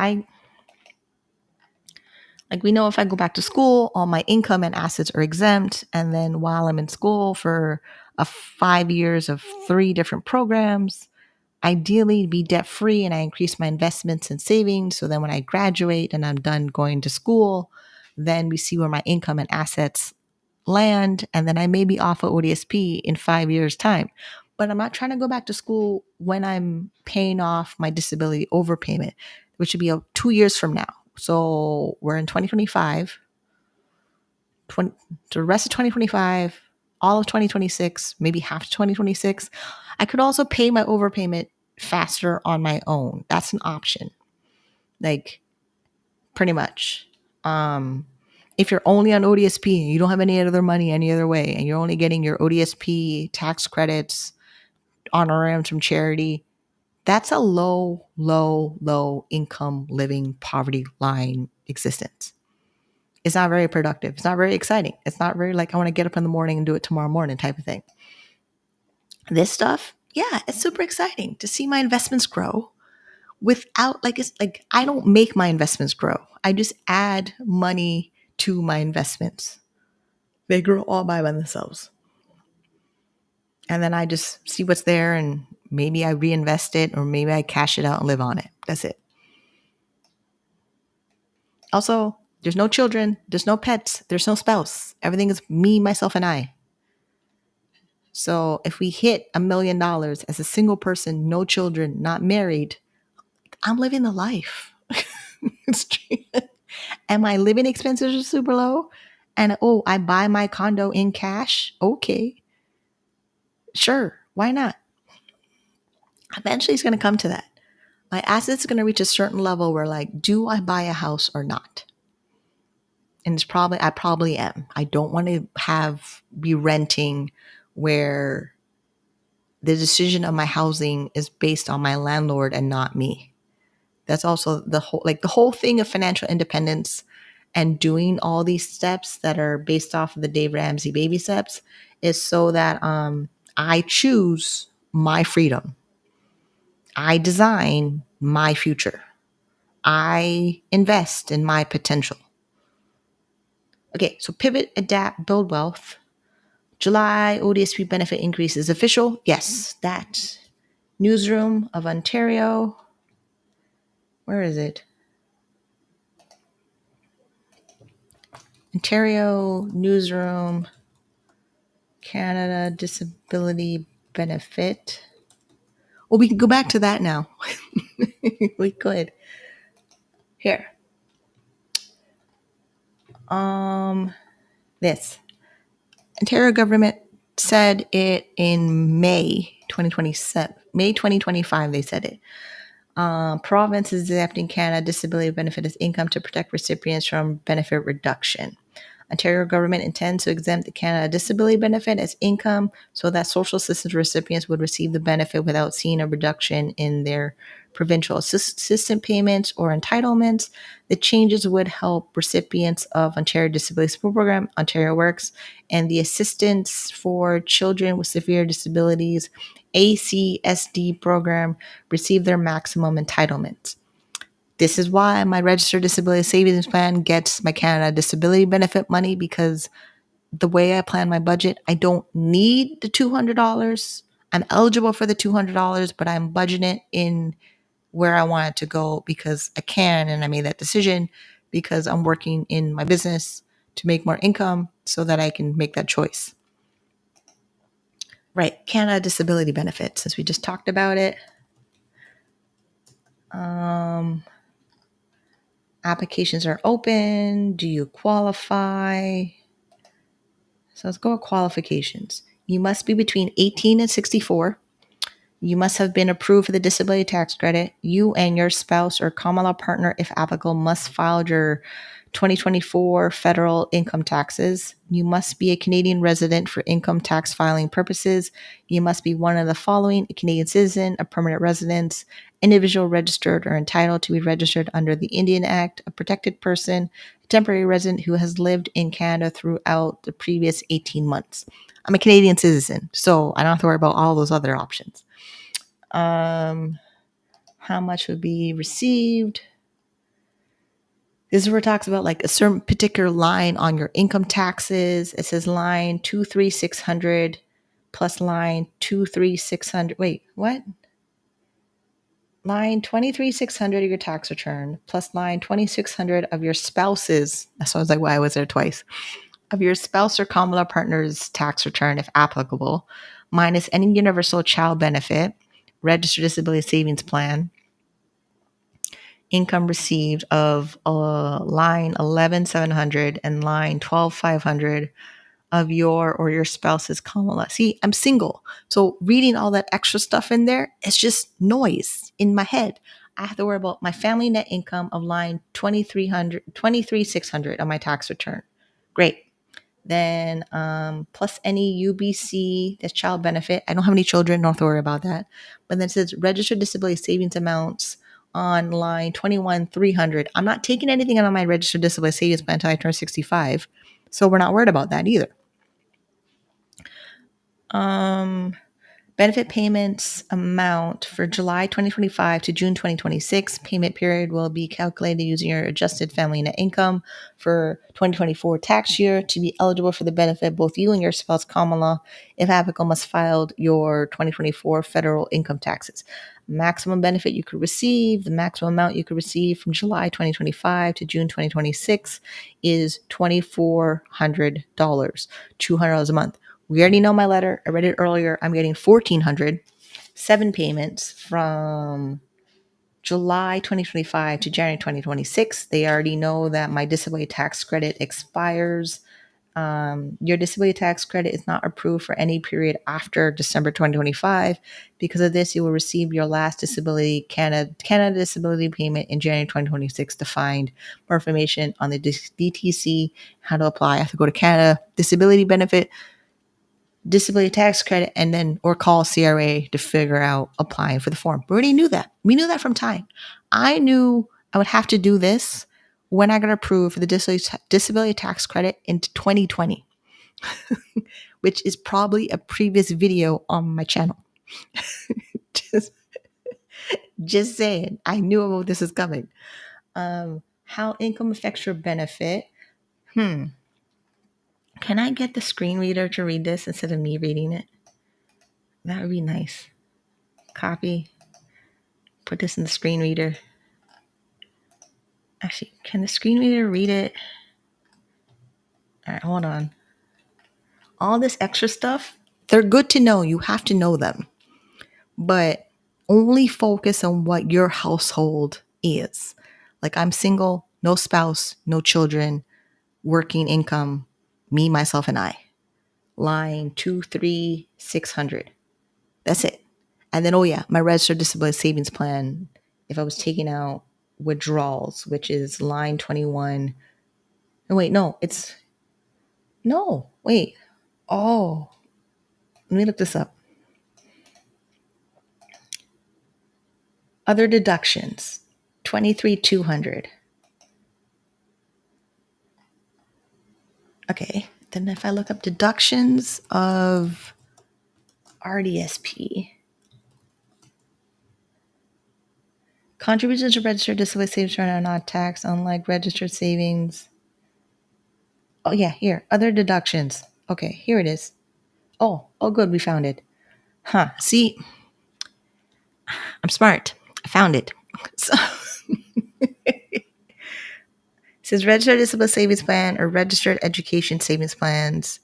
We know if I go back to school, all my income and assets are exempt. And then while I'm in school for 5 years of 3 different programs, ideally be debt free and I increase my investments and savings. So then when I graduate and I'm done going to school, then we see where my income and assets land, and then I may be off of ODSP in 5 years' time. But I'm not trying to go back to school when I'm paying off my disability overpayment, which would be 2 years from now. So we're in 2025, the rest of 2025, all of 2026, maybe half of 2026. I could also pay my overpayment faster on my own. That's an option. Like pretty much. If you're only on ODSP and you don't have any other money any other way, and you're only getting your ODSP tax credits, honorariums from charity, that's a low, low, low income living poverty line existence. It's not very productive. It's not very exciting. It's not very like I want to get up in the morning and do it tomorrow morning type of thing. This stuff, yeah, it's super exciting to see my investments grow without it's like I don't make my investments grow. I just add money to my investments. They grow all by themselves. And then I just see what's there and maybe I reinvest it or maybe I cash it out and live on it. That's it. Also, there's no children, there's no pets, there's no spouse. Everything is me, myself, and I. So if we hit $1 million as a single person, no children, not married, I'm living the life. And my living expenses are super low. And I buy my condo in cash. Okay. Sure. Why not? Eventually it's going to come to that. My assets are going to reach a certain level where do I buy a house or not? And I probably am. I don't want to be renting where the decision of my housing is based on my landlord and not me. That's also the whole thing of financial independence and doing all these steps that are based off of the Dave Ramsey baby steps is so that I choose my freedom. I design my future. I invest in my potential. Okay, so pivot, adapt, build wealth. July ODSP benefit increase is official. Yes, that. Newsroom of Ontario. Where is it? Ontario Newsroom, Canada Disability Benefit. Well, we can go back to that now. We could. Here. This. Ontario government said it in May 2027. May 2025, they said it. Province is exempting Canada disability benefit as income to protect recipients from benefit reduction. Ontario government intends to exempt the Canada disability benefit as income so that social assistance recipients would receive the benefit without seeing a reduction in their provincial assistance payments or entitlements. The changes would help recipients of Ontario Disability Support Program, Ontario Works, and the Assistance for Children with Severe Disabilities, ACSD program receive their maximum entitlements. This is why my registered disability savings plan gets my Canada disability benefit money, because the way I plan my budget, I don't need the $200. I'm eligible for the $200, but I'm budgeting it in where I want it to go because I can. And I made that decision because I'm working in my business to make more income so that I can make that choice. Right. Canada disability benefit, since we just talked about it. Applications are open. Do you qualify? So let's go with qualifications. You must be between 18 and 64. You must have been approved for the disability tax credit. You and your spouse or common law partner, if applicable, must file your 2024 federal income taxes. You must be a Canadian resident for income tax filing purposes. You must be one of the following: a Canadian citizen, a permanent resident, individual registered or entitled to be registered under the Indian Act, a protected person, a temporary resident who has lived in Canada throughout the previous 18 months. I'm a Canadian citizen, so I don't have to worry about all those other options. How much would be received? This is where it talks about like a certain particular line on your income taxes. It says line 23600 plus line 23600. Wait, what? Line 23600 of your tax return plus line 2600 of your spouse's. So I was like, why was there twice? Of your spouse or common law partner's tax return, if applicable, minus any universal child benefit, registered disability savings plan, income received of line 11700 and line 12500 of your or your spouse's common law. See, I'm single. So reading all that extra stuff in there, it's just noise in my head. I have to worry about my family net income of line 23,600 on my tax return. Great. Then plus any UBC, that's child benefit. I don't have any children, don't have to worry about that. But then it says registered disability savings amounts on line 21,300. I'm not taking anything out of my registered disability savings plan until I turn 65. So we're not worried about that either. Benefit payments amount for July 2025 to June 2026. Payment period will be calculated using your adjusted family net income for 2024 tax year. To be eligible for the benefit, both you and your spouse common law, if applicable, must file your 2024 federal income taxes. Maximum benefit you could receive, the maximum amount you could receive from July 2025 to June 2026 is $2,400, $200 a month. We already know my letter. I read it earlier. I'm getting $1,400, 7 payments from July 2025 to January 2026. They already know that my disability tax credit expires. Your disability tax credit is not approved for any period after December 2025. Because of this, you will receive your last disability Canada disability payment in January 2026. To find more information on the DTC, how to apply, I have to go to Canada Disability Benefit, disability tax credit, and then or call CRA to figure out applying for the form. We already knew that. We knew that from time. I knew I would have to do this when I got approved for the disability tax credit in 2020, which is probably a previous video on my channel. just saying. I knew about this is coming. How income affects your benefit. Can I get the screen reader to read this instead of me reading it? That would be nice. Copy. Put this in the screen reader. Actually, can the screen reader read it? All right, hold on. All this extra stuff, they're good to know. You have to know them. But only focus on what your household is. Like, I'm single, no spouse, no children, working income, me, myself, and I. Line 23600. That's it. And then, oh yeah, my registered disability savings plan, if I was taking out withdrawals, which is line 21. Oh, wait, no, it's, no, wait. Oh, let me look this up. Other deductions, 23,200. Okay, then if I look up deductions of RDSP, contributions to registered disability savings are not taxed, unlike registered savings. Oh yeah, here, other deductions. Okay, here it is. Oh, good, we found it. See, I'm smart. I found it. So it says registered disability savings plan or registered education savings plans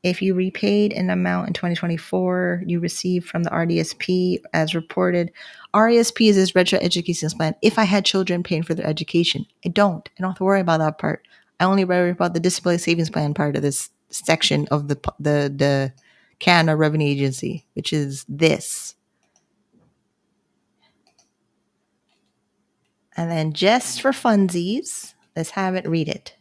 If you repaid an amount in 2024 you received from the RDSP as reported. RESP is this retro education plan. If I had children paying for their education, I don't have to worry about that part. I only worry about the disability savings plan part of this section of the Canada Revenue Agency, which is this. And then just for funsies, let's have it read it.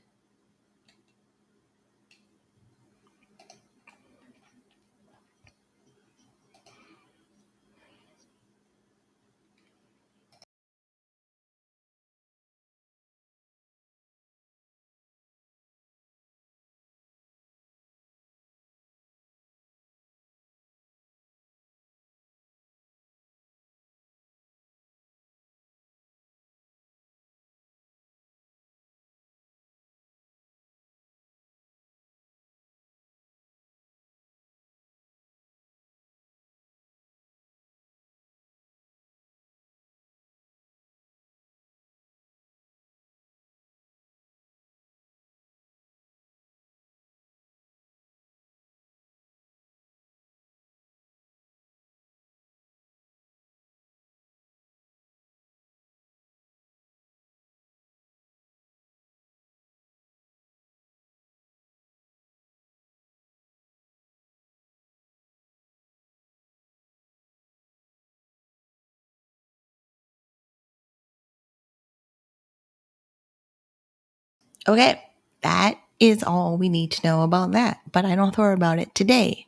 Okay, that is all we need to know about that. But I don't have to worry about it today.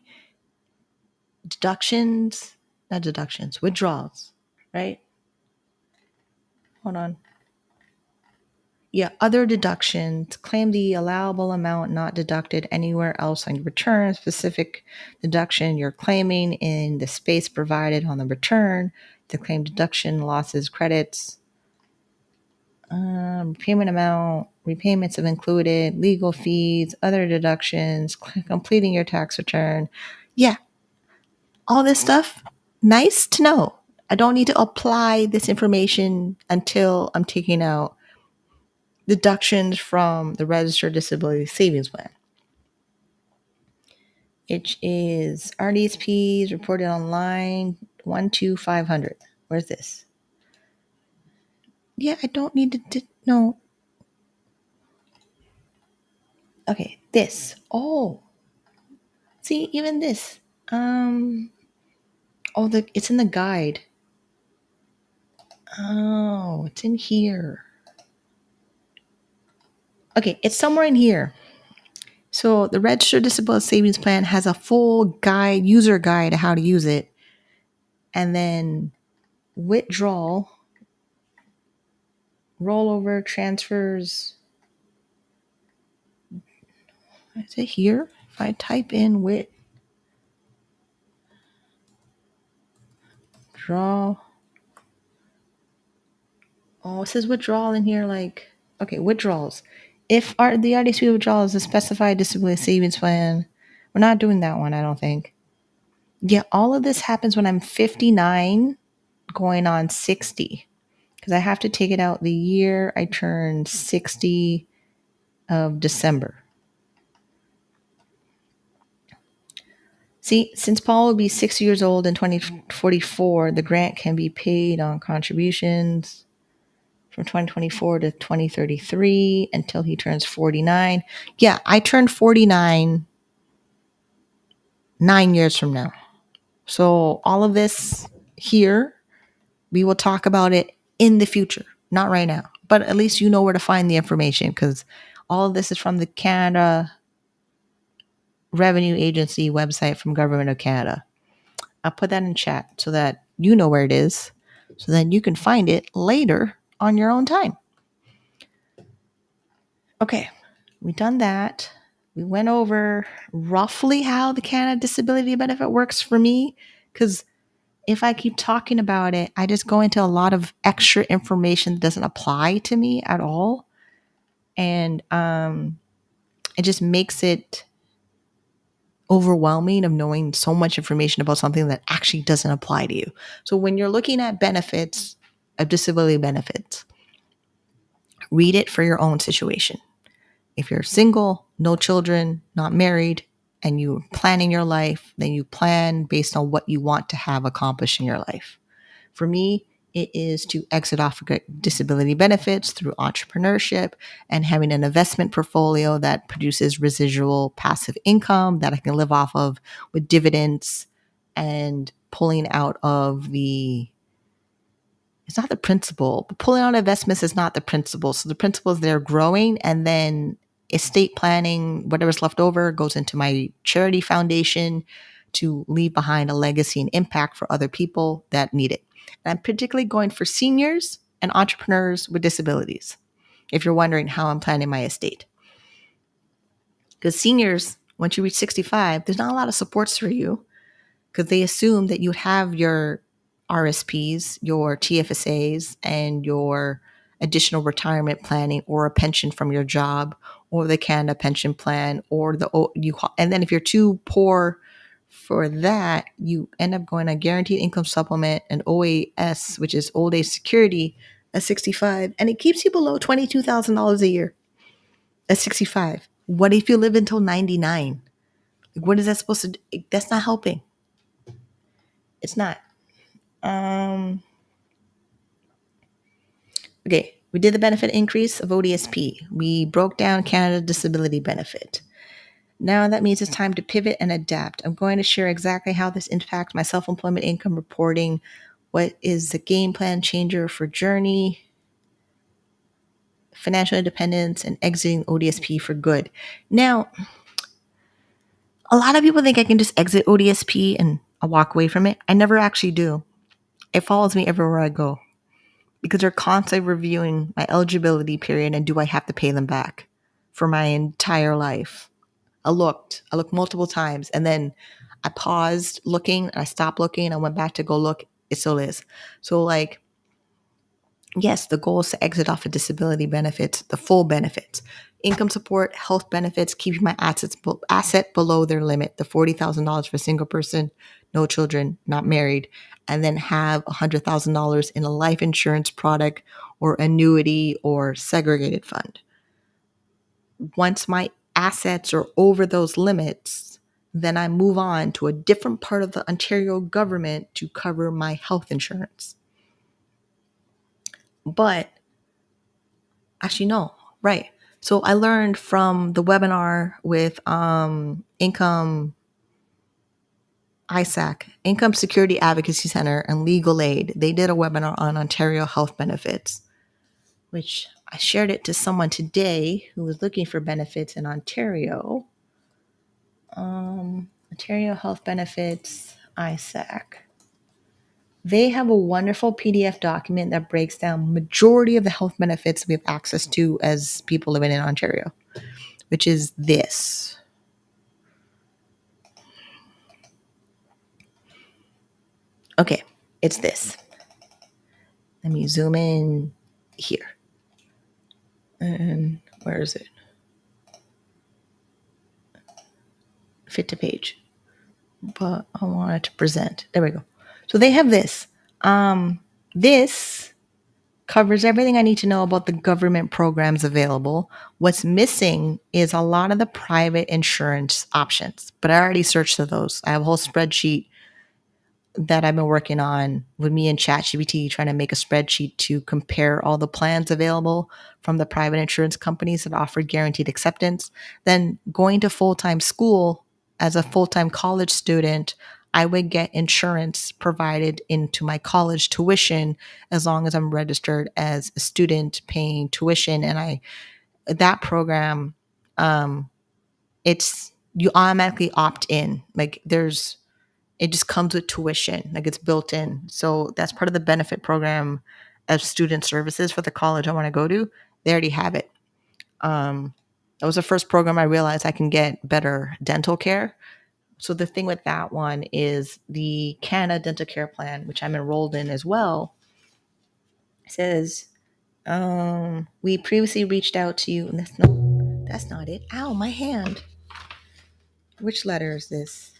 Withdrawals, right? Hold on. Yeah, other deductions. Claim the allowable amount not deducted anywhere else on your return. Specific deduction you're claiming in the space provided on the return. The claim deduction, losses, credits. Payment amount, repayments have included, legal fees, other deductions, completing your tax return. Yeah, all this stuff, nice to know. I don't need to apply this information until I'm taking out deductions from the registered disability savings plan. It is RDSPs reported online 12500. Where's this? Yeah, I don't need to no. Okay, this. Oh, see, even this. It's in the guide. Oh, it's in here. Okay, it's somewhere in here. So the Registered Disability Savings Plan has a full guide, user guide of how to use it. And then withdrawal, rollover, transfers. Is it here? If I type in withdraw. Oh, it says withdrawal in here like, okay, withdrawals. If the RDSP withdrawal is a specified disability savings plan, we're not doing that one, I don't think. Yeah, all of this happens when I'm 59 going on 60 because I have to take it out the year I turn 60 of December. See, since Paul will be 6 years old in 2044, the grant can be paid on contributions from 2024 to 2033 until he turns 49. Yeah, I turned 49 9 years from now. So all of this here, we will talk about it in the future, not right now. But at least you know where to find the information because all of this is from the Canada Revenue Agency website from Government of Canada. I'll put that in chat so that you know where it is, so that you can find it later on your own time. Okay, we've done that. We went over roughly how the Canada Disability Benefit works for me because if I keep talking about it, I just go into a lot of extra information that doesn't apply to me at all. And it just makes it overwhelming of knowing so much information about something that actually doesn't apply to you. So when you're looking at benefits of disability benefits, read it for your own situation. If you're single, no children, not married, and you're planning your life, then you plan based on what you want to have accomplished in your life. For me, it is to exit off disability benefits through entrepreneurship and having an investment portfolio that produces residual passive income that I can live off of with dividends, and pulling out of it's not the principal, but pulling out investments is not the principal. So the principal is they're growing, and then estate planning, whatever's left over goes into my charity foundation to leave behind a legacy and impact for other people that need it. And I'm particularly going for seniors and entrepreneurs with disabilities, if you're wondering how I'm planning my estate. Because seniors, once you reach 65, there's not a lot of supports for you, because they assume that you have your RSPs, your TFSAs, and your additional retirement planning, or a pension from your job, or the Canada pension plan, or and then if you're too poor for that, you end up going a guaranteed income supplement, an OAS, which is old age security, at 65, and it keeps you below $22,000 a year at 65. What if you live until 99? What is that supposed to do? That's not helping. It's not. Okay, we did the benefit increase of ODSP. We broke down Canada disability benefit. Now that means it's time to pivot and adapt. I'm going to share exactly how this impacts my self-employment income reporting. What is the game plan changer for journey, financial independence, and exiting ODSP for good. Now, a lot of people think I can just exit ODSP and I'll walk away from it. I never actually do. It follows me everywhere I go, because they're constantly reviewing my eligibility period and do I have to pay them back for my entire life. I looked multiple times, and then I paused looking, I stopped looking, I went back to go look. It still is. So like, yes, the goal is to exit off of disability benefits, the full benefits, income support, health benefits, keeping my asset below their limit, the $40,000 for a single person, no children, not married, and then have $100,000 in a life insurance product or annuity or segregated fund. Once my assets are over those limits, then I move on to a different part of the Ontario government to cover my health insurance. But actually, no, right. So I learned from the webinar with Income ISAC, Income Security Advocacy Center, and Legal Aid. They did a webinar on Ontario health benefits, which I shared it to someone today who was looking for benefits in Ontario. Ontario Health Benefits, ISAC. They have a wonderful PDF document that breaks down majority of the health benefits we have access to as people living in Ontario, which is this. Okay, it's this. Let me zoom in here. And where is it? Fit to page. But I want it to present. There we go. So they have this. This covers everything I need to know about the government programs available. What's missing is a lot of the private insurance options, but I already searched for those. I have a whole spreadsheet that I've been working on with me and ChatGPT, trying to make a spreadsheet to compare all the plans available from the private insurance companies that offer guaranteed acceptance. Then going to full-time school as a full-time college student, I would get insurance provided into my college tuition as long as I'm registered as a student paying tuition. And that program, it's, you automatically opt in. Like it just comes with tuition, like it's built in. So that's part of the benefit program of student services for the college I want to go to. They already have it. That was the first program I realized I can get better dental care. So the thing with that one is the Canada Dental Care Plan, which I'm enrolled in as well, says, we previously reached out to you. And that's not it. Ow, my hand. Which letter is this?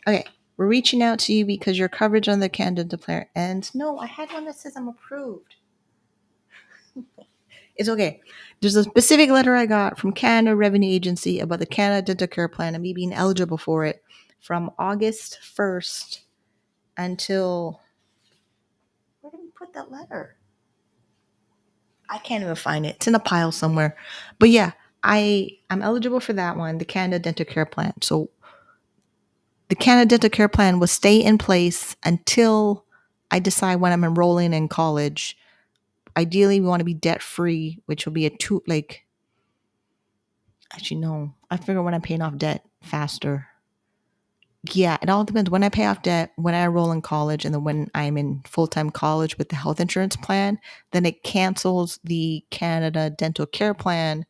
Okay, we're reaching out to you because your coverage on the Canada Dental Plan ends. No, I had one that says I'm approved. It's okay. There's a specific letter I got from Canada Revenue Agency about the Canada Dental Care Plan and me being eligible for it from August 1st until, where did we put that letter? I can't even find it. It's in a pile somewhere. But yeah, I'm eligible for that one, the Canada Dental Care Plan. So the Canada Dental Care Plan will stay in place until I decide when I'm enrolling in college. Ideally, we want to be debt free, which will be actually, no, I figure when I'm paying off debt faster. Yeah, it all depends when I pay off debt, when I enroll in college, and then when I'm in full-time college with the health insurance plan, then it cancels the Canada Dental Care Plan,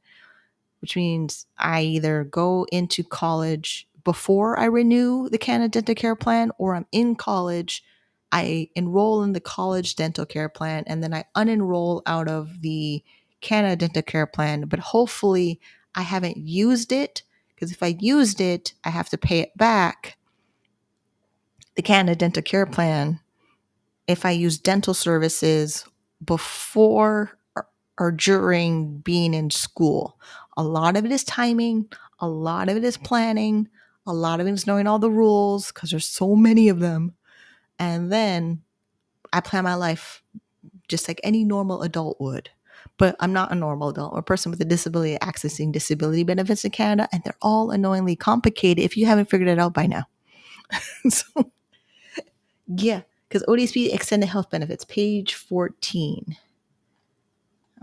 which means I either go into college before I renew the Canada Dental Care Plan, or I'm in college, I enroll in the college dental care plan, and then I unenroll out of the Canada Dental Care Plan. But hopefully I haven't used it, because if I used it, I have to pay it back, the Canada Dental Care Plan, if I use dental services before or during being in school. A lot of it is timing, a lot of it is planning, a lot of it is knowing all the rules because there's so many of them. And then I plan my life just like any normal adult would. But I'm not a normal adult. I'm a person with a disability accessing disability benefits in Canada, and they're all annoyingly complicated if you haven't figured it out by now. So, yeah, because ODSP extended health benefits, page 14.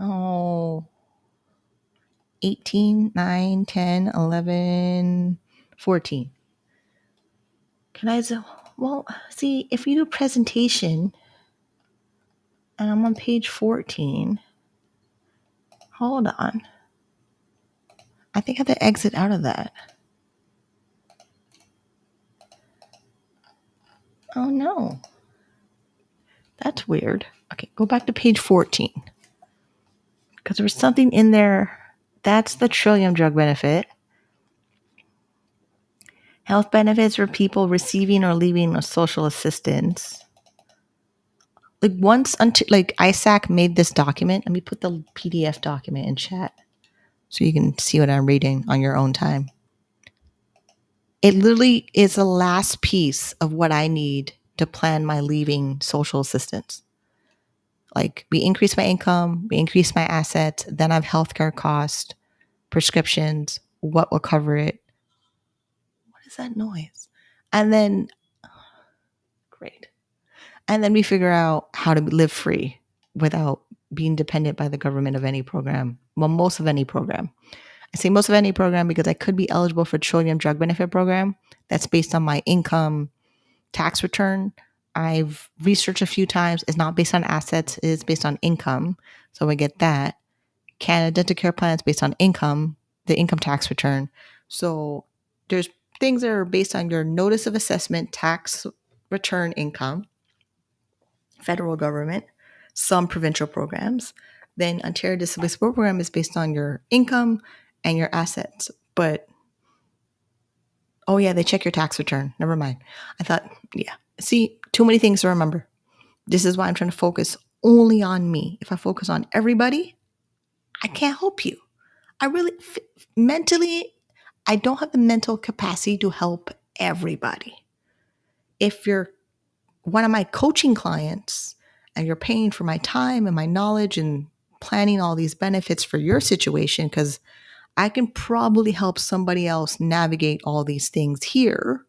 Oh, 18, 9, 10, 11, 14. Can I, well, see, if you do presentation, and I'm on page 14, hold on. I think I have to exit out of that. Oh no. That's weird. Okay, go back to page 14. Because there was something in there. That's the Trillium drug benefit. Health benefits for people receiving or leaving a social assistance. Like once until like ISAC made this document, let me put the PDF document in chat so you can see what I'm reading on your own time. It literally is the last piece of what I need to plan my leaving social assistance. Like we increase my income, we increase my assets, then I have healthcare costs, prescriptions, what will cover it. What is that noise? And then, great. And then we figure out how to live free without being dependent by the government of any program. Well, most of any program. I say most of any program because I could be eligible for Trillium drug benefit program. That's based on my income tax return. I've researched a few times. It's not based on assets. It is based on income. So I get that. Canada Dental Care Plan is based on income, the income tax return. So there's things that are based on your notice of assessment, tax return income, federal government, some provincial programs. Then Ontario Disability Support Program is based on your income and your assets. But, oh yeah, they check your tax return. Never mind. I thought, yeah. See, too many things to remember. This is why I'm trying to focus only on me. If I focus on everybody, I can't help you. I really, mentally, I don't have the mental capacity to help everybody. If you're one of my coaching clients and you're paying for my time and my knowledge and planning all these benefits for your situation, because I can probably help somebody else navigate all these things here.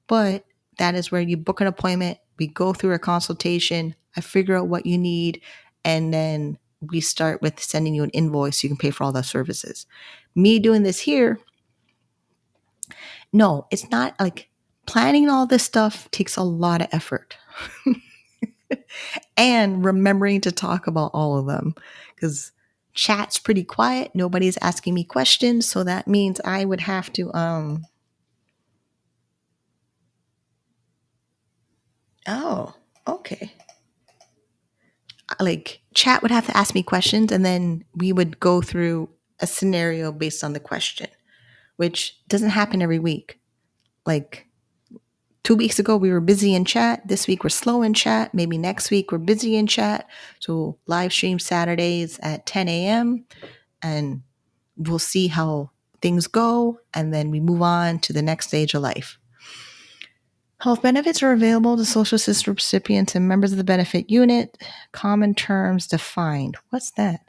But that is where you book an appointment, we go through a consultation, I figure out what you need, and then we start with sending you an invoice so you can pay for all the services. Me doing this here, no, it's not like planning all this stuff takes a lot of effort. And remembering to talk about all of them because chat's pretty quiet. Nobody's asking me questions. So that means I would have to, oh, okay. Like chat would have to ask me questions and then we would go through a scenario based on the question, which doesn't happen every week. Like 2 weeks ago, we were busy in chat. This week, we're slow in chat. Maybe next week, we're busy in chat. So live stream Saturdays at 10 a.m. and we'll see how things go. And then we move on to the next stage of life. Health benefits are available to social assistance recipients and members of the benefit unit. Common terms defined. What's that?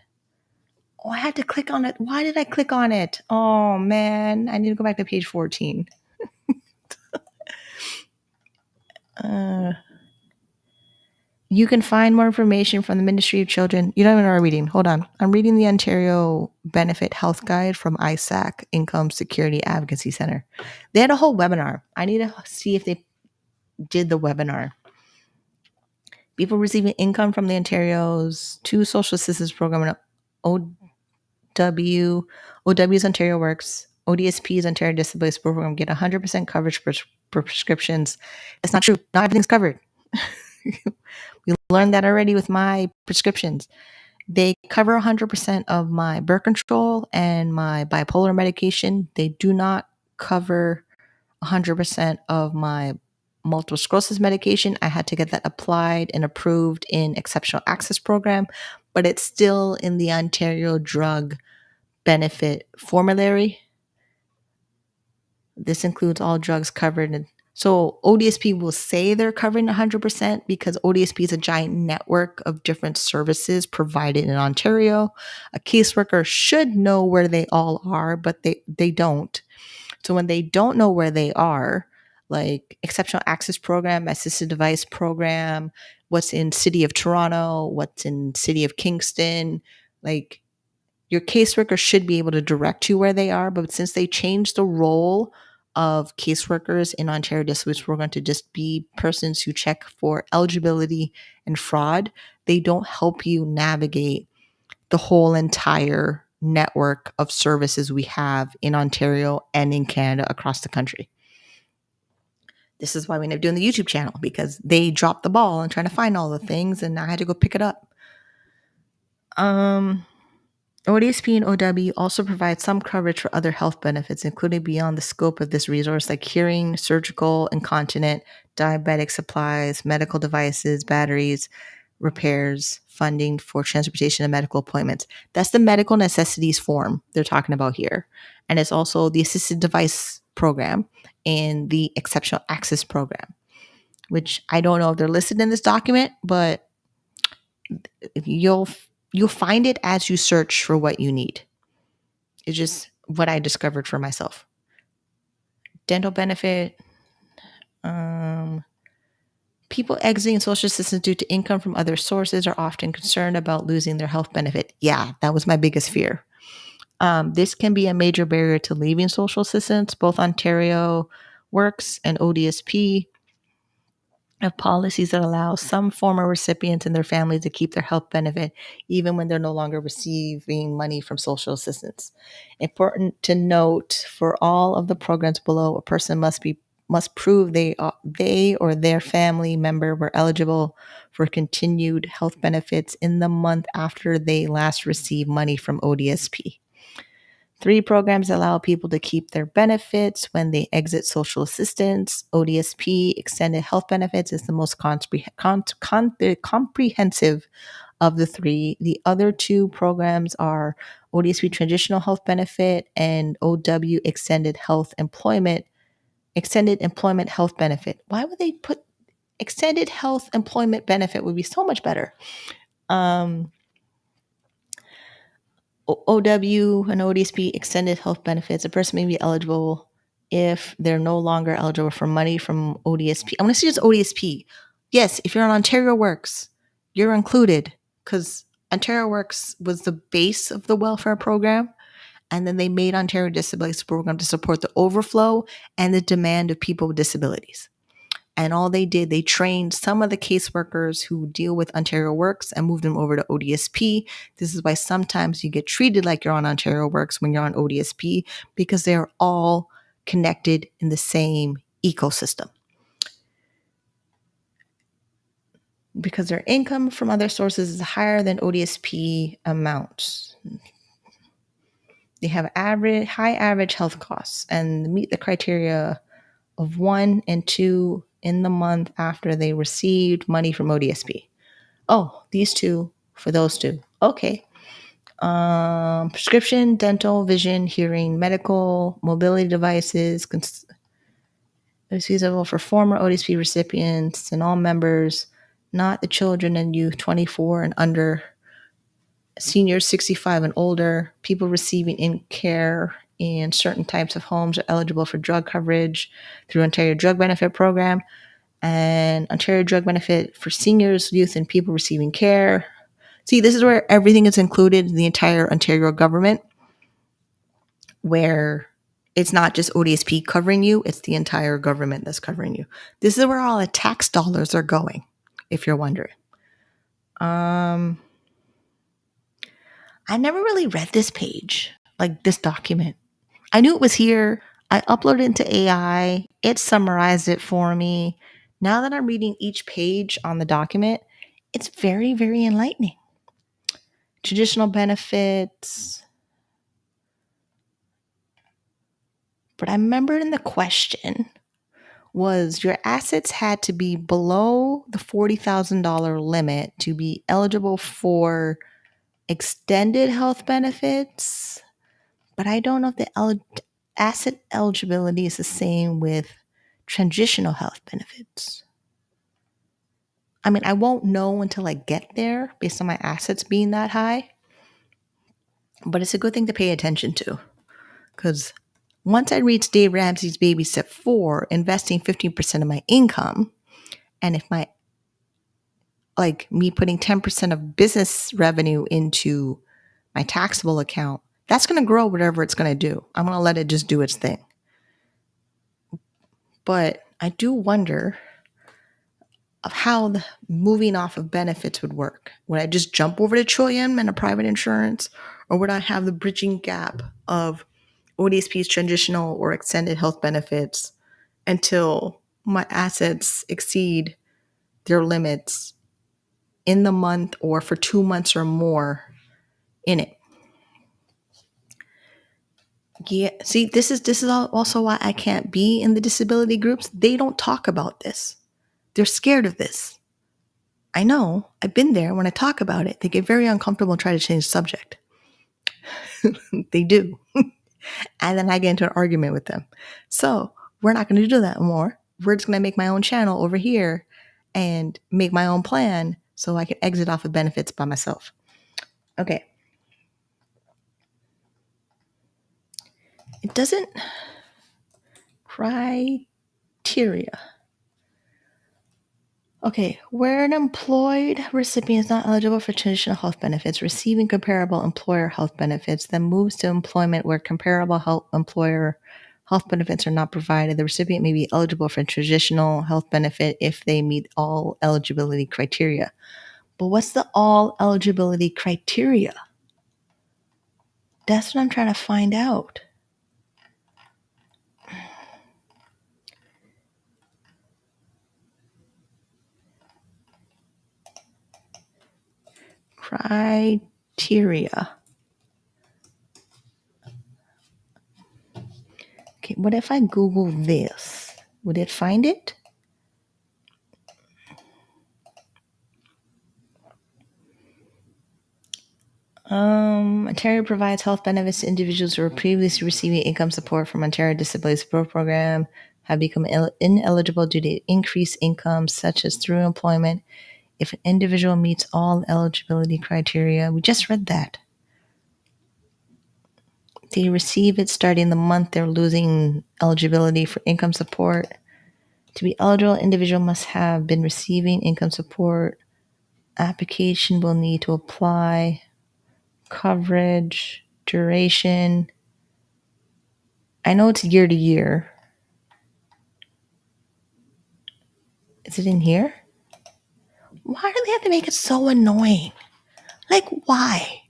Oh, I had to click on it. Why did I click on it? Oh, man. I need to go back to page 14. You can find more information from the Ministry of Children. You don't even know what I'm reading. Hold on. I'm reading the Ontario Benefit Health Guide from ISAC, Income Security Advocacy Center. They had a whole webinar. I need to see if they did the webinar. People receiving income from the Ontario's two social assistance program, OW's Ontario Works, ODSP's Ontario Disability Program, get 100% coverage for prescriptions. That's not true. Not everything's covered. We learned that already with my prescriptions. They cover 100% of my birth control and my bipolar medication. They do not cover 100% of my multiple sclerosis medication. I had to get that applied and approved in Exceptional Access Program, but it's still in the Ontario Drug Benefit Formulary. This includes all drugs covered. So ODSP will say they're covering 100% because ODSP is a giant network of different services provided in Ontario. A caseworker should know where they all are, but they don't. So when they don't know where they are, like Exceptional Access Program, Assisted Device Program, what's in City of Toronto, what's in City of Kingston, like your caseworker should be able to direct you where they are. But since they changed the role of caseworkers in Ontario Disability Program to just be persons who check for eligibility and fraud, they don't help you navigate the whole entire network of services we have in Ontario and in Canada across the country. This is why we ended up doing the YouTube channel, because they dropped the ball and trying to find all the things, and I had to go pick it up. ODSP and OW also provide some coverage for other health benefits, including beyond the scope of this resource, like hearing, surgical, incontinent, diabetic supplies, medical devices, batteries, repairs, funding for transportation and medical appointments. That's the medical necessities form they're talking about here. And it's also the assisted device program and the exceptional access program, which I don't know if they're listed in this document, but you'll find it as you search for what you need. It's just what I discovered for myself. Dental benefit. People exiting social assistance due to income from other sources are often concerned about losing their health benefit. Yeah, that was my biggest fear. This can be a major barrier to leaving social assistance. Both Ontario Works and ODSP have policies that allow some former recipients and their families to keep their health benefit even when they're no longer receiving money from social assistance. Important to note, for all of the programs below, a person must prove they or their family member were eligible for continued health benefits in the month after they last received money from ODSP. 3 programs allow people to keep their benefits when they exit social assistance. ODSP, Extended Health Benefits, is the most comprehensive of the 3. The other 2 programs are ODSP Transitional Health Benefit and OW Extended Employment Health Benefit. Why would they put Extended Health Employment Benefit? Would be so much better. OW and ODSP extended health benefits. A person may be eligible if they're no longer eligible for money from ODSP. I want to see it's ODSP. Yes, if you're on Ontario Works, you're included, because Ontario Works was the base of the welfare program. And then they made Ontario Disability Program to support the overflow and the demand of people with disabilities. And all they did, they trained some of the caseworkers who deal with Ontario Works and moved them over to ODSP. This is why sometimes you get treated like you're on Ontario Works when you're on ODSP, because they're all connected in the same ecosystem. Because their income from other sources is higher than ODSP amounts. They have high average health costs and meet the criteria of 1 and 2 in the month after they received money from ODSP. Oh, these two for those two. Okay. Prescription, dental, vision, hearing, medical, mobility devices, is feasible for former ODSP recipients and all members, not the children and youth 24 and under, seniors 65 and older, people receiving in care in certain types of homes are eligible for drug coverage through Ontario Drug Benefit Program and Ontario Drug Benefit for seniors, youth, and people receiving care. See, this is where everything is included in the entire Ontario government, where it's not just ODSP covering you, it's the entire government that's covering you. This is where all the tax dollars are going, if you're wondering. I never really read this page, like this document. I knew it was here. I uploaded it into AI. It summarized it for me. Now that I'm reading each page on the document, it's very, very enlightening. Traditional benefits. But I remembered in the question was your assets had to be below the $40,000 limit to be eligible for extended health benefits. But I don't know if the asset eligibility is the same with transitional health benefits. I mean, I won't know until I get there based on my assets being that high. But it's a good thing to pay attention to. Because once I reach Dave Ramsey's baby step 4, investing 15% of my income, and if my, like me putting 10% of business revenue into my taxable account, that's going to grow whatever it's going to do. I'm going to let it just do its thing. But I do wonder of how the moving off of benefits would work. Would I just jump over to Trillium and a private insurance? Or would I have the bridging gap of ODSP's transitional or extended health benefits until my assets exceed their limits in the month or for 2 months or more in it? Yeah, see, this is also why I can't be in the disability groups. They don't talk about this. They're scared of this. I know. I've been there. When I talk about it, they get very uncomfortable and try to change the subject. They do. And then I get into an argument with them. So we're not going to do that anymore. We're just going to make my own channel over here and make my own plan so I can exit off of benefits by myself. Okay. It doesn't criteria. Okay, where an employed recipient is not eligible for traditional health benefits, receiving comparable employer health benefits, then moves to employment where comparable employer health benefits are not provided, the recipient may be eligible for traditional health benefit if they meet all eligibility criteria. But what's the all eligibility criteria? That's what I'm trying to find out. Criteria. Okay, what if I Google this? Would it find it? Ontario provides health benefits to individuals who are previously receiving income support from Ontario Disability Support Program, have become ineligible due to increased income, such as through employment, if an individual meets all eligibility criteria. We just read that. They receive it starting the month they're losing eligibility for income support. To be eligible, an individual must have been receiving income support. Application will need to apply. Coverage, duration. I know it's year to year. Is it in here? Why do they have to make it so annoying? Like, why?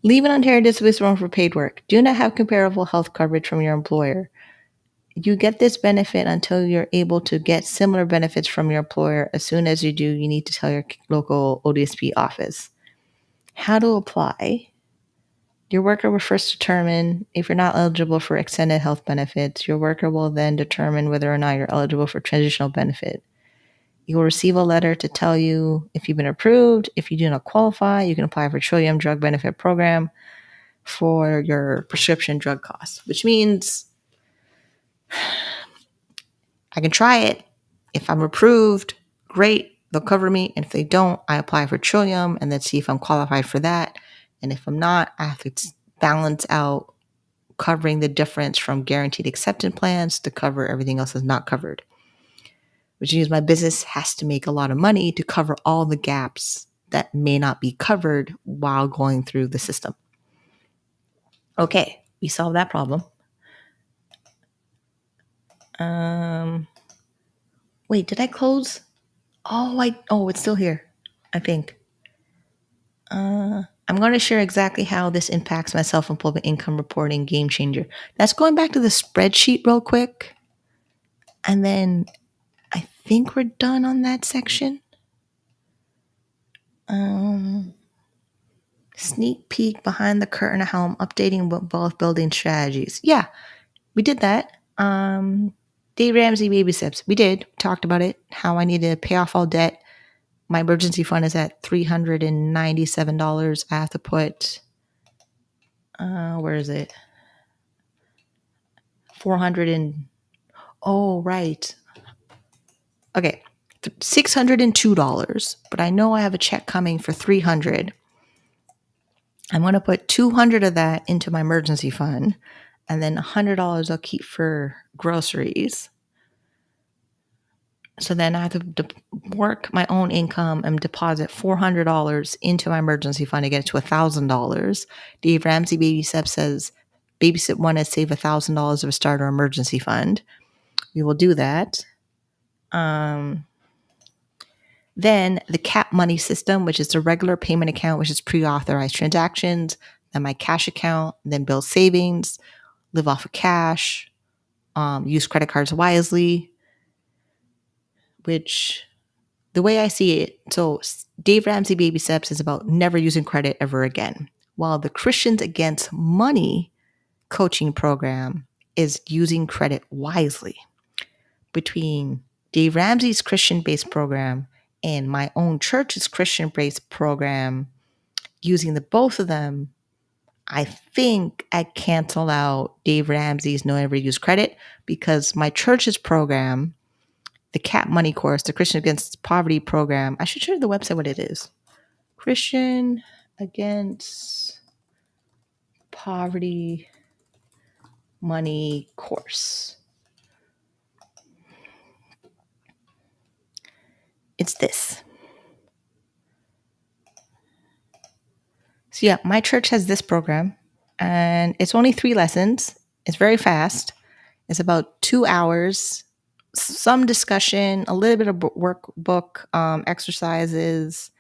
Leave an Ontario Disability Program for paid work. Do not have comparable health coverage from your employer. You get this benefit until you're able to get similar benefits from your employer. As soon as you do, you need to tell your local ODSP office. How to apply. Your worker will first determine if you're not eligible for extended health benefits. Your worker will then determine whether or not you're eligible for transitional benefit. You will receive a letter to tell you if you've been approved. If you do not qualify, you can apply for Trillium Drug Benefit Program for your prescription drug costs, which means I can try it. If I'm approved, great, they'll cover me. And if they don't, I apply for Trillium and then see if I'm qualified for that. And if I'm not, I have to balance out covering the difference from guaranteed acceptance plans to cover everything else that's not covered, which means my business has to make a lot of money to cover all the gaps that may not be covered while going through the system. Okay, we solved that problem. Wait, did I close? Oh, it's still here, I think. I'm going to share exactly how this impacts my self-employment income reporting game changer. That's going back to the spreadsheet real quick. And then I think we're done on that section. Sneak peek behind the curtain of how I'm updating wealth building strategies. Yeah, we did that. Dave Ramsey baby steps. We talked about it, how I need to pay off all debt. My emergency fund is at $397. I have to put, where is it? 400 and, oh, right. Okay, $602, but I know I have a check coming for $300. I'm going to put $200 of that into my emergency fund, and then $100 I'll keep for groceries. So then I have to work my own income and deposit $400 into my emergency fund to get it to $1,000. Dave Ramsey Baby Step says, babysit one and save $1,000 of a starter emergency fund. We will do that. Then the cap money system, which is the regular payment account, which is pre-authorized transactions, then my cash account, then build savings, live off of cash, use credit cards wisely, which the way I see it, so Dave Ramsey Baby Steps is about never using credit ever again, while the Christians Against Money coaching program is using credit wisely. Between Dave Ramsey's Christian-based program and my own church's Christian-based program, using the both of them, I think I cancel out Dave Ramsey's No Ever Use Credit, because my church's program, the CAP Money course, the Christian Against Poverty program, I should share the website what it is. Christian Against Poverty Money course. It's this. So yeah, my church has this program, and it's only 3 lessons. It's very fast. It's about 2 hours, some discussion, a little bit of workbook exercises,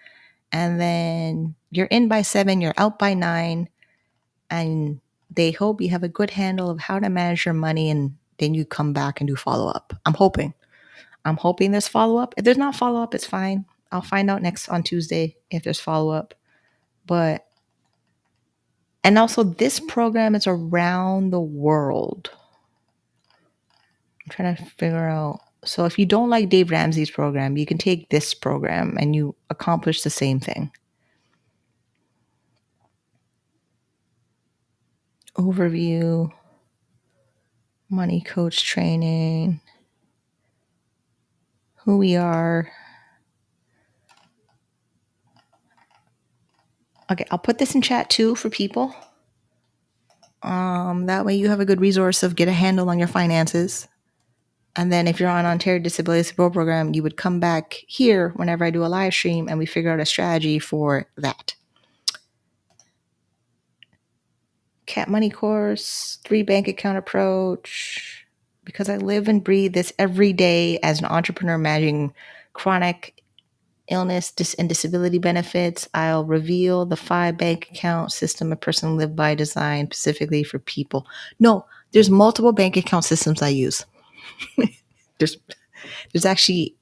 and then you're in by 7, you're out by 9, and they hope you have a good handle of how to manage your money, and then you come back and do follow-up. I'm hoping there's follow-up. If there's not follow-up, it's fine. I'll find out next on Tuesday if there's follow-up. And also this program is around the world. I'm trying to figure out. So if you don't like Dave Ramsey's program, you can take this program and you accomplish the same thing. Overview, money coach training, who we are. Okay, I'll put this in chat too for people. That way you have a good resource of get a handle on your finances. And then if you're on Ontario Disability Support Program, you would come back here whenever I do a live stream and we figure out a strategy for that. Cat money course, 3 bank account approach. Because I live and breathe this every day as an entrepreneur managing chronic illness and disability benefits, I'll reveal the 5 bank account system a person live by design specifically for people. No, there's multiple bank account systems I use. there's actually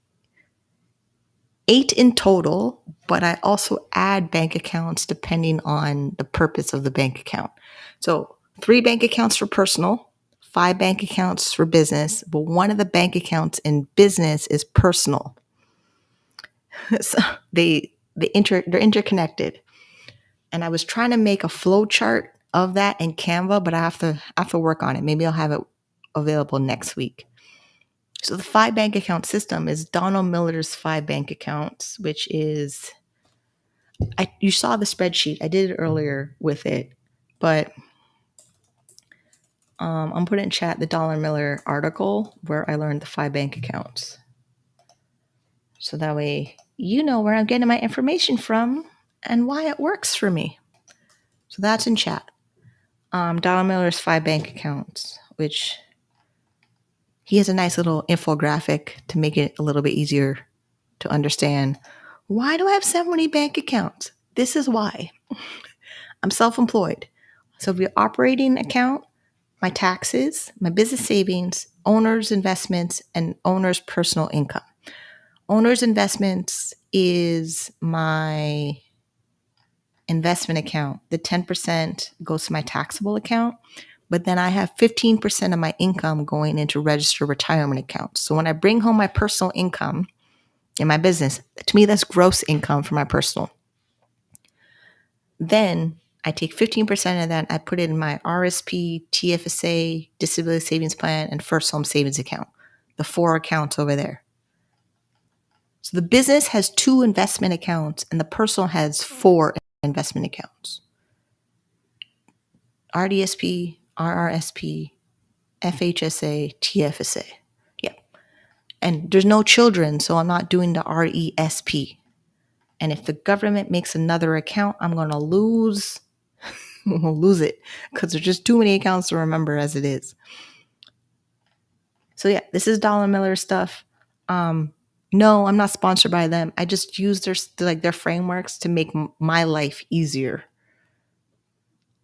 8 in total, but I also add bank accounts depending on the purpose of the bank account. So 3 bank accounts for personal, 5 bank accounts for business, but one of the bank accounts in business is personal. So they're interconnected. And I was trying to make a flow chart of that in Canva, but I have to work on it. Maybe I'll have it available next week. So the 5 bank account system is Donald Miller's 5 bank accounts, which is you saw the spreadsheet. I did it earlier with it, but I'm putting in chat the Donald Miller article where I learned the 5 bank accounts. So that way you know where I'm getting my information from and why it works for me. So that's in chat. Donald Miller's 5 bank accounts, which he has a nice little infographic to make it a little bit easier to understand. Why do I have so many bank accounts? This is why. I'm self-employed. So the operating account, my taxes, my business savings, owner's investments, and owner's personal income. Owner's investments is my investment account. The 10% goes to my taxable account, but then I have 15% of my income going into registered retirement accounts. So when I bring home my personal income in my business, to me, that's gross income for my personal. Then I take 15% of that, I put it in my RSP, TFSA, disability savings plan, and first home savings account, the 4 accounts over there. So the business has 2 investment accounts and the personal has 4 investment accounts. RDSP, RRSP, FHSA, TFSA. Yep. And there's no children, so I'm not doing the RESP. And if the government makes another account, I'm going to lose it because there's just too many accounts to remember as it is. So yeah, this is Donald Miller stuff. No, I'm not sponsored by them. I just use their frameworks to make my life easier.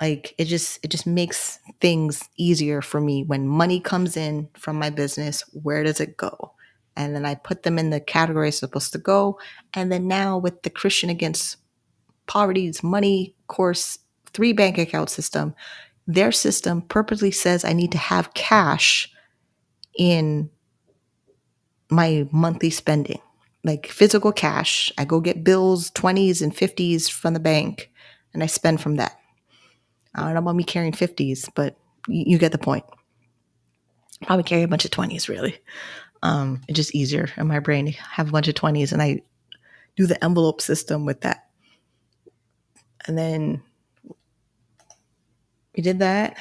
Like it just makes things easier for me when money comes in from my business. Where does it go? And then I put them in the category it's supposed to go. And then now with the Christian Against Poverty's money course 3 bank account system, their system purposely says I need to have cash in my monthly spending, like physical cash. I go get bills, 20s and 50s from the bank, and I spend from that. I don't know about me carrying 50s, but you get the point. Probably carry a bunch of 20s, really. It's just easier in my brain to have a bunch of 20s, and I do the envelope system with that. And then we did that.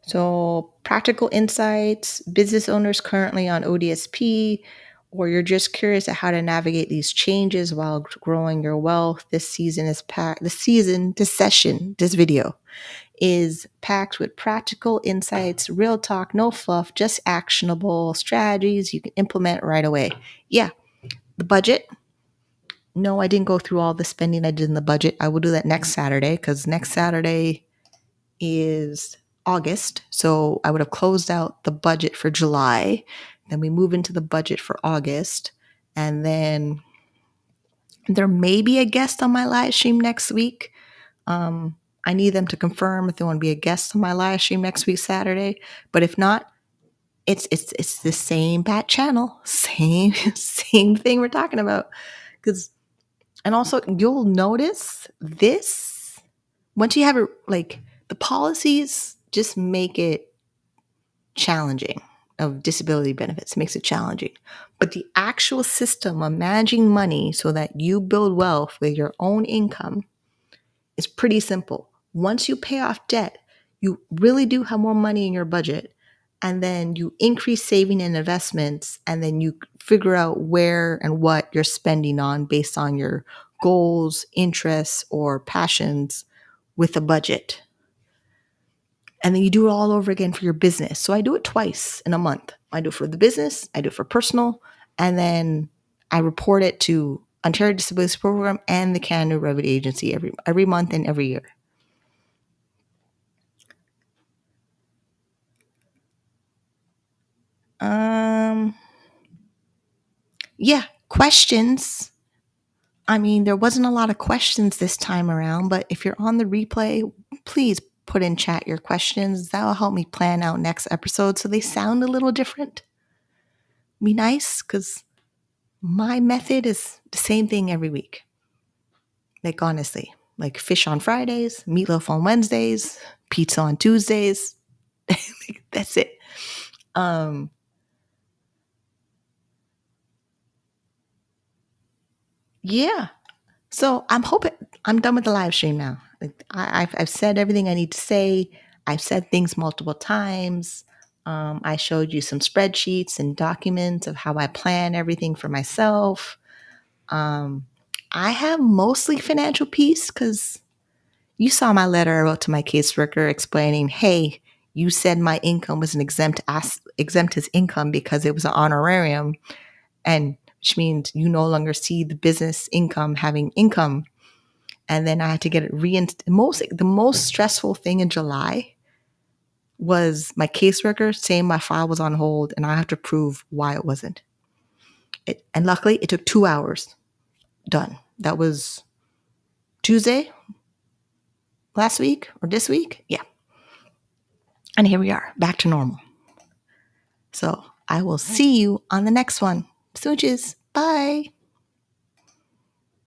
So practical insights, business owners currently on ODSP, or you're just curious at how to navigate these changes while growing your wealth. This session this video is packed with practical insights, real talk, no fluff, just actionable strategies you can implement right away. Yeah, the budget. No, I didn't go through all the spending I did in the budget. I will do that next Saturday because next Saturday is August. So I would have closed out the budget for July. Then we move into the budget for August. And then there may be a guest on my live stream next week. I need them to confirm if they want to be a guest on my live stream next week, Saturday. But if not, it's the same bat channel, same thing we're talking about. And also you'll notice this once you have it, like the policies just make it challenging of disability benefits, makes it challenging. But the actual system of managing money so that you build wealth with your own income is pretty simple. Once you pay off debt, you really do have more money in your budget. And then you increase saving and investments, and then you figure out where and what you're spending on based on your goals, interests, or passions with a budget. And then you do it all over again for your business. So I do it twice in a month. I do it for the business, I do it for personal, and then I report it to Ontario Disability Program and the Canada Revenue Agency every month and every year. Yeah, questions. I mean, there wasn't a lot of questions this time around, but if you're on the replay, please put in chat your questions. That will help me plan out next episode so they sound a little different. Be nice, because my method is the same thing every week. Like, honestly, like fish on Fridays, meatloaf on Wednesdays, pizza on Tuesdays. That's it. Um, yeah. So I'm hoping I'm done with the live stream now. Like, I've said everything I need to say. I've said things multiple times. I showed you some spreadsheets and documents of how I plan everything for myself. Um, I have mostly financial peace because you saw my letter I wrote to my caseworker explaining, hey, you said my income was an exempt as income because it was an honorarium, and which means you no longer see the business income having income. And then I had to get it the most stressful thing in July was my caseworker saying my file was on hold and I have to prove why it wasn't. And luckily, it took 2 hours. Done. That was Tuesday last week or this week. Yeah. And here we are, back to normal. So I will see you on the next one. Smooches. Bye.